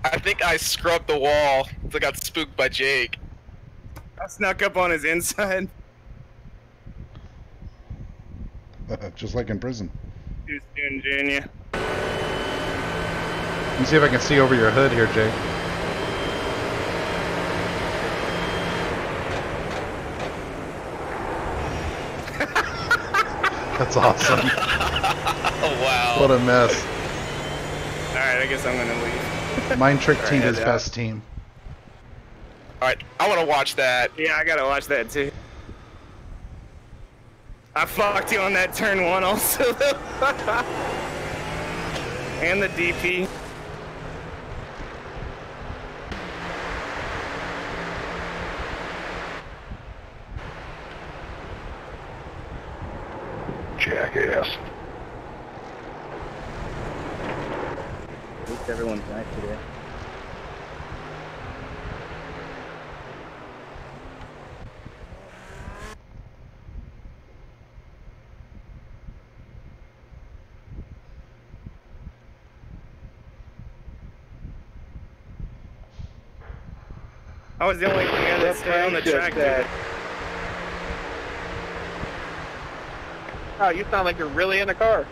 I think I scrubbed the wall. So I got spooked by Jake. I snuck up on his inside. Just like in prison. Houston, Junior. Let me see if I can see over your hood here, Jake. That's awesome. Oh, wow. What a mess. Alright, I guess I'm gonna leave. Mine Trick Team Alright, is best team. Alright, I want to watch that. Yeah, I gotta watch that too. I fucked you on that turn 1 also. And the DP. Jackass. At least everyone's back today. I was the only guy that stayed on the track today. Oh, you sound like you're really in the car.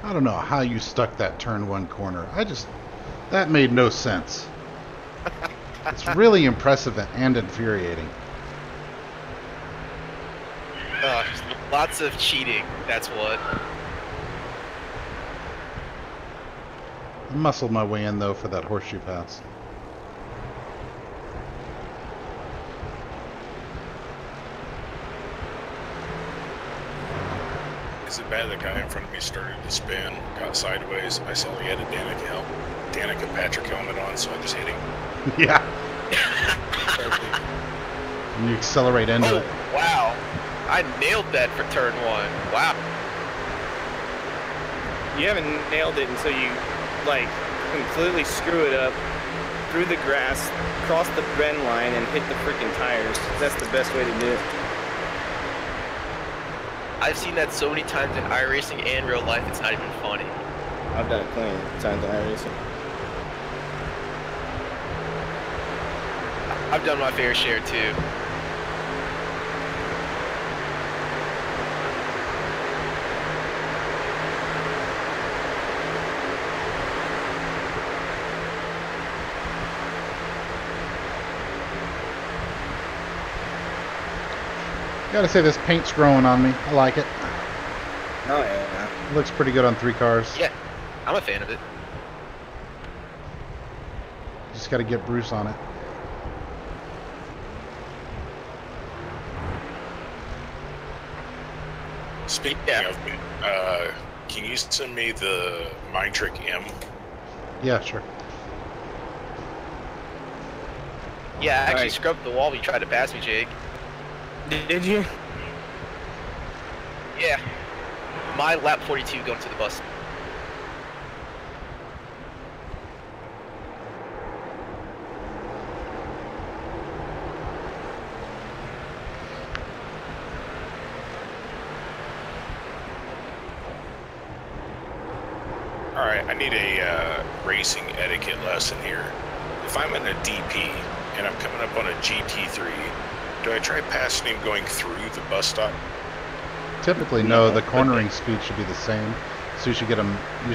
I don't know how you stuck that turn 1 corner. That made no sense. It's really impressive and infuriating. Lots of cheating, that's what. I muscled my way in though for that horseshoe pass. Is it bad the guy in front of me started to spin, got sideways? I saw he had a Danica Patrick helmet on, so I just hit him. Yeah. And you accelerate into it. Wow. I nailed that for turn 1. Wow. You haven't nailed it until you, like, completely screw it up, through the grass, cross the bend line, and hit the freaking tires. That's the best way to do it. I've seen that so many times in iRacing and real life, it's not even funny. I've done it plenty of times in iRacing. I've done my fair share too. Gotta say, this paint's growing on me. I like it. Oh yeah. It looks pretty good on 3 cars. Yeah, I'm a fan of it. Just gotta get Bruce on it. Speaking of, can you send me the Mind Trick M? Yeah, sure. Yeah, I actually Alright. scrubbed the wall when you tried to pass me, Jake. Did you? Yeah. My lap 42 going to the bus. Alright, I need a racing etiquette lesson here. If I'm in a DP and I'm coming up on a GT3, do I try passing him going through the bus stop? Typically, no. The cornering speed should be the same. So you should get them. You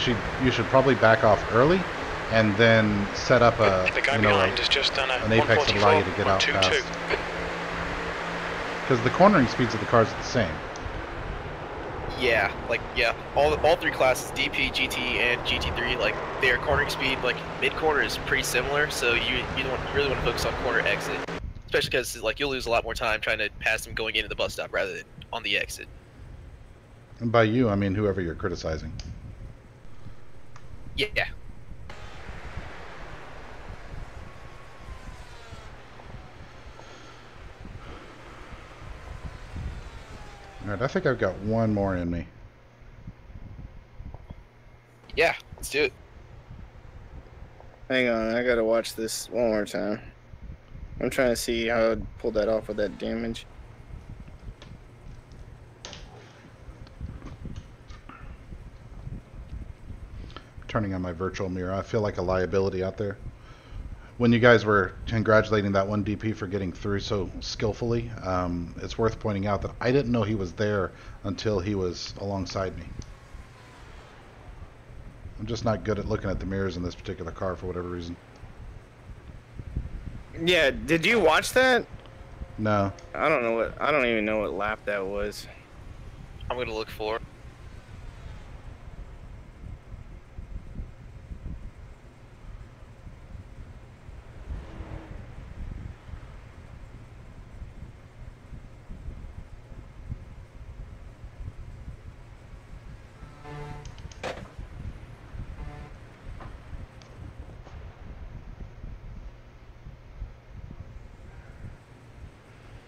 should probably back off early, and then set up a The guy behind has just done an apex that allow you to get out fast. Because the cornering speeds of the cars are the same. Yeah, like, yeah, all 3 classes, DP, GT, and GT3, like, their cornering speed, like, mid-corner is pretty similar, so you really want to focus on corner exit. Especially because, like, you'll lose a lot more time trying to pass them going into the bus stop rather than on the exit. And by you, I mean whoever you're criticizing. Yeah. Alright, I think I've got one more in me. Yeah, let's do it. Hang on, I gotta watch this one more time. I'm trying to see how I'd pull that off with that damage. Turning on my virtual mirror. I feel like a liability out there. When you guys were congratulating that one DP for getting through so skillfully, it's worth pointing out that I didn't know he was there until he was alongside me. I'm just not good at looking at the mirrors in this particular car for whatever reason. Yeah, did you watch that? No. I don't even know what lap that was. I'm gonna look for it.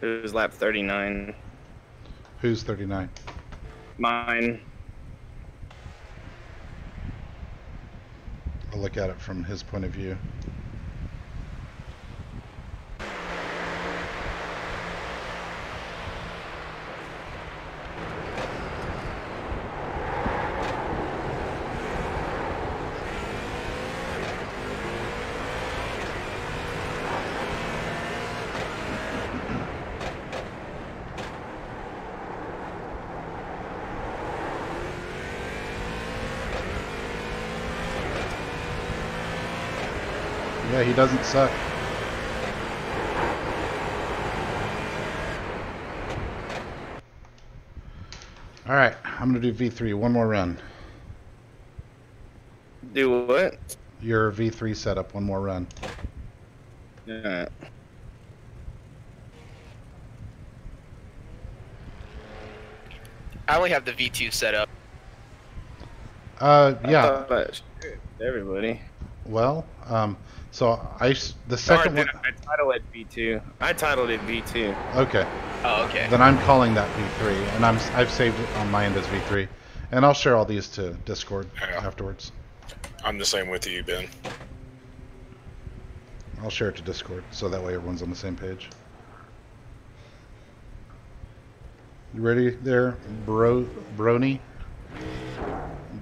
It was lap 39. Who's 39? Mine. I'll look at it from his point of view. Yeah, he doesn't suck. Alright, I'm going to do V3. One more run. Do what? Your V3 setup. One more run. Yeah. I only have the V2 set up. Yeah. Everybody. Well, so the second one. I titled it V2. I titled it V2. Okay. Oh, okay. Then I'm calling that V3, and I've saved it on my end as V3, and I'll share all these to Discord afterwards. I'm the same with you, Ben. I'll share it to Discord so that way everyone's on the same page. You ready there, Brony?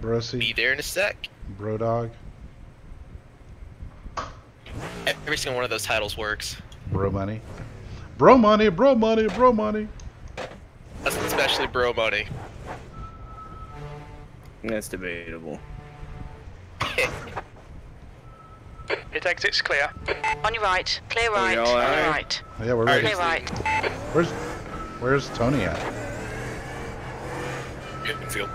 Brosi? Be there in a sec. Brodog? Every single one of those titles works. Bro money. Bro money, bro money, bro money. Especially bro money. That's debatable. Pit exit's clear. On your right. Clear right. all On your right? right. Yeah, we're ready. Clear right. Where's Tony at? Hitting field.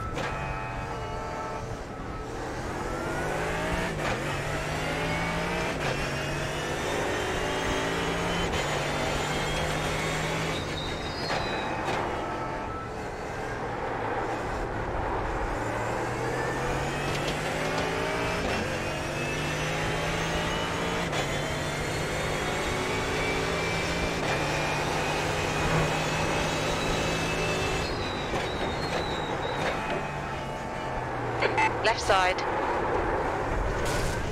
Left side.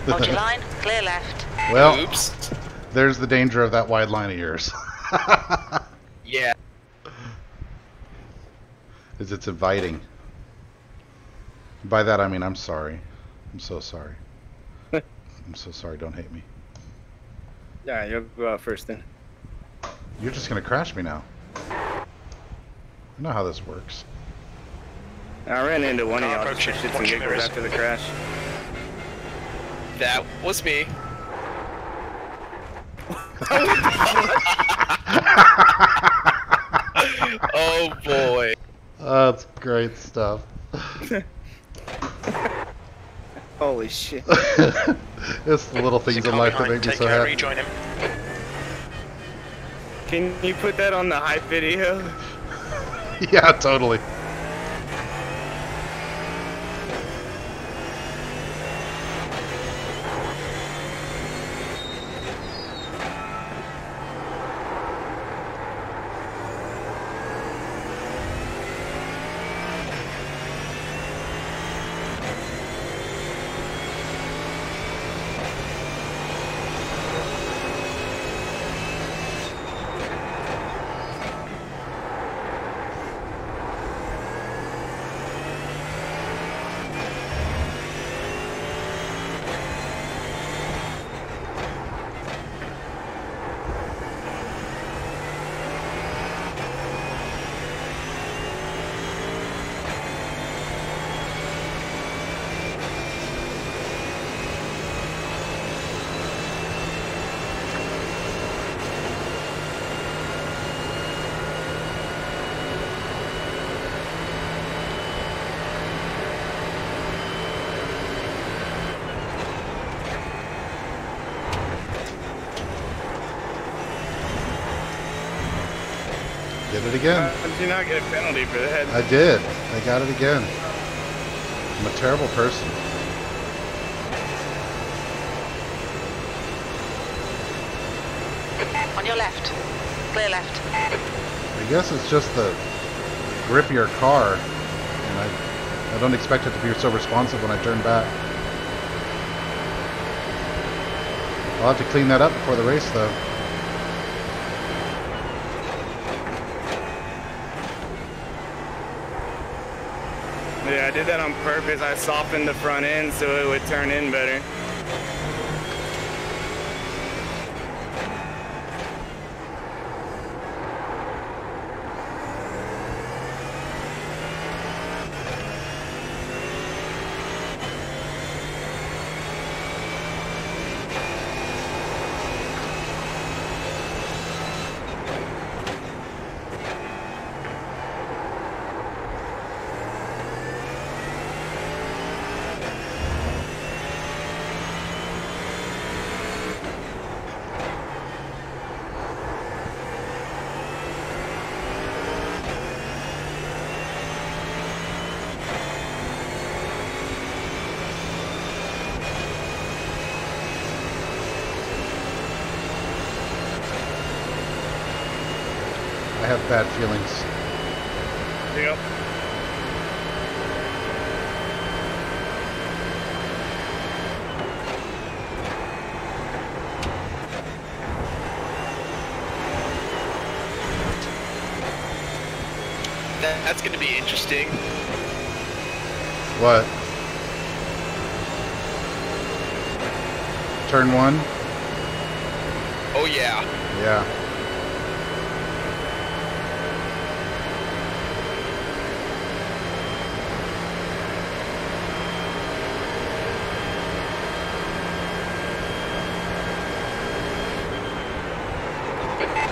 Hold your line. Clear left. Well, Oops. there's the danger of that wide line of yours. Yeah. Is it's inviting. By that I mean I'm sorry. I'm so sorry. I'm so sorry. Don't hate me. Yeah, you'll go out first then. You're just gonna crash me now. I know how this works. I ran into one of Car y'all just for approaching, shits and watch giggles mirrors. after the crash. That was me. Oh boy. That's great stuff. Holy shit. It's the little things in life that make me Take so care, happy. rejoin him. Can you put that on the hype video? Yeah, totally. Did it again. Did you not get a penalty for that? I did. I got it again. I'm a terrible person. On your left. Clear left. I guess it's just the grip of your car, and I don't expect it to be so responsive when I turn back. I'll have to clean that up before the race, though. Yeah, I did that on purpose. I softened the front end so it would turn in better. I have bad feelings. Yep. That's going to be interesting. What? Turn one? Oh yeah. Yeah.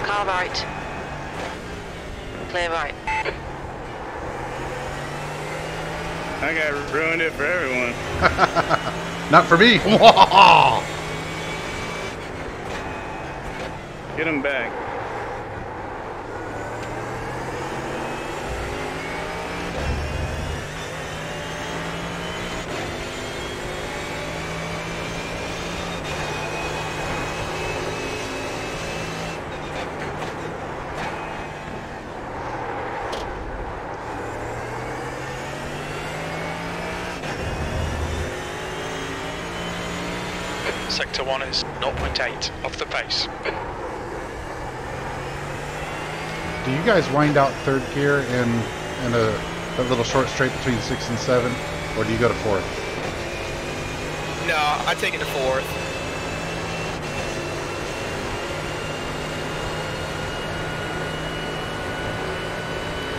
Car right. Clear right. I got ruined it for everyone. Not for me. Get him back. Sector 1 is 0.8 off the pace. Do you guys wind out third gear in a little short straight between 6 and 7, or do you go to 4th? No, I take it to 4th.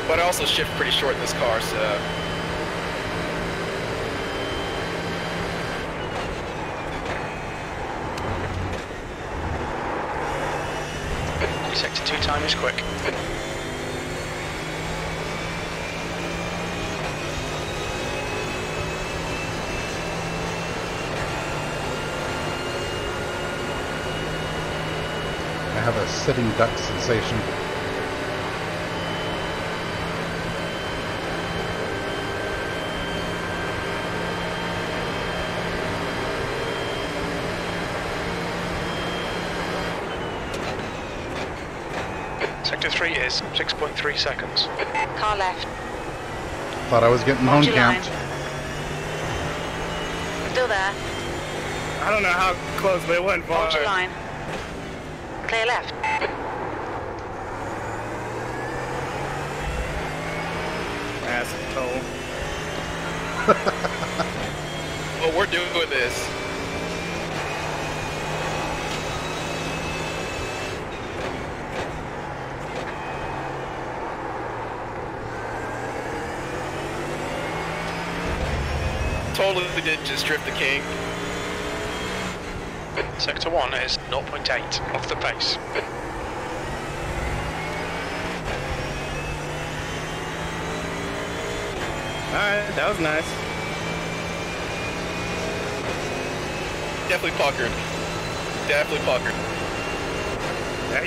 But I also shift pretty short in this car, so... Sector 2 time is quick. I have a sitting duck sensation. Sector 3 is 6.3 seconds. Car left. Thought I was getting home camped. Still there. I don't know how close, but it wasn't far. Hold your line. Clear left. Asshole. Well, we're doing this. Totally did just drift the king. Sector 1 is 0.8 off the pace. Alright, that was nice. Definitely puckered. Definitely puckered.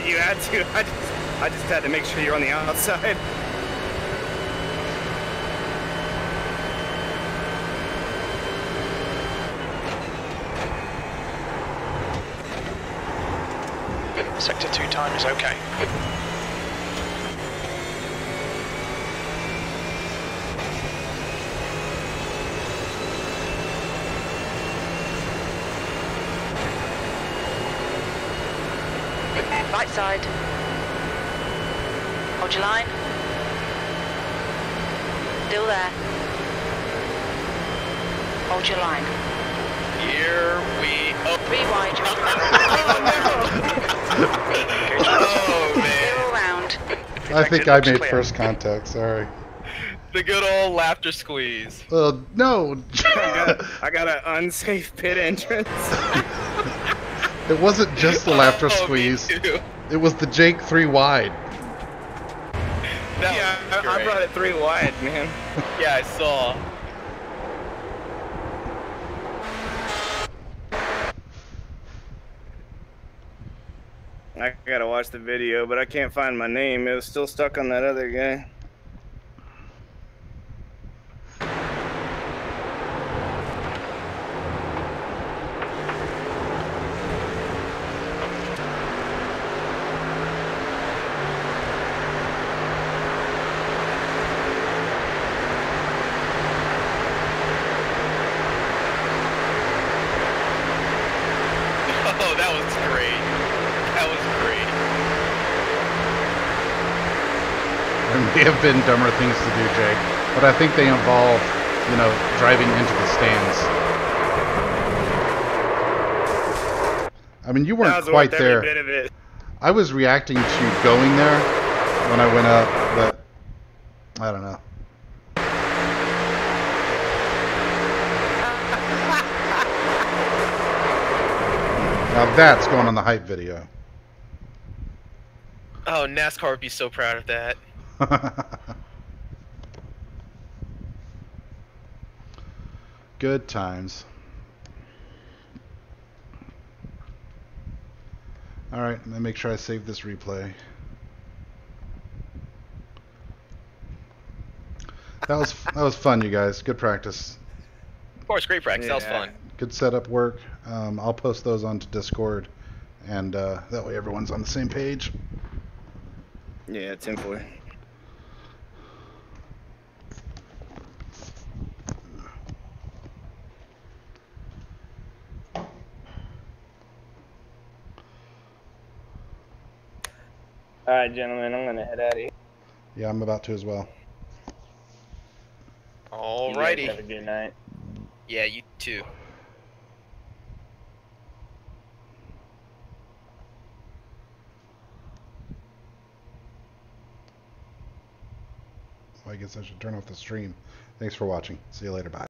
You had to. I just had to make sure you're on the outside. Sector 2 time is okay. Right side. Hold your line. Still there. Hold your line. Here we oh. Rewind. Oh man. Zero round. I think I made first contact, sorry. The good old laughter squeeze. No! I got an unsafe pit entrance. It wasn't just the laughter squeeze. It was the Jake 3 wide. Yeah, I brought it 3 wide, man. Yeah, I saw. I gotta watch the video, but I can't find my name. It was still stuck on that other guy. Oh, that was great. That was great. There may have been dumber things to do, Jake, but I think they involve, you know, driving into the stands. I mean, you weren't quite there. Every bit of it. I was reacting to going there when I went up, but I don't know. Now that's going on the hype video. Oh, NASCAR would be so proud of that. Good times. Alright, let me make sure I save this replay. That was fun, you guys. Good practice. Of course, great practice. That was fun. Good setup work. I'll post those onto Discord, and that way everyone's on the same page. Yeah, 10-4. Alright, gentlemen, I'm gonna head out of here. Yeah, I'm about to as well. Alrighty. You guys have a good night. Yeah, you too. Well, I guess I should turn off the stream. Thanks for watching. See you later. Bye.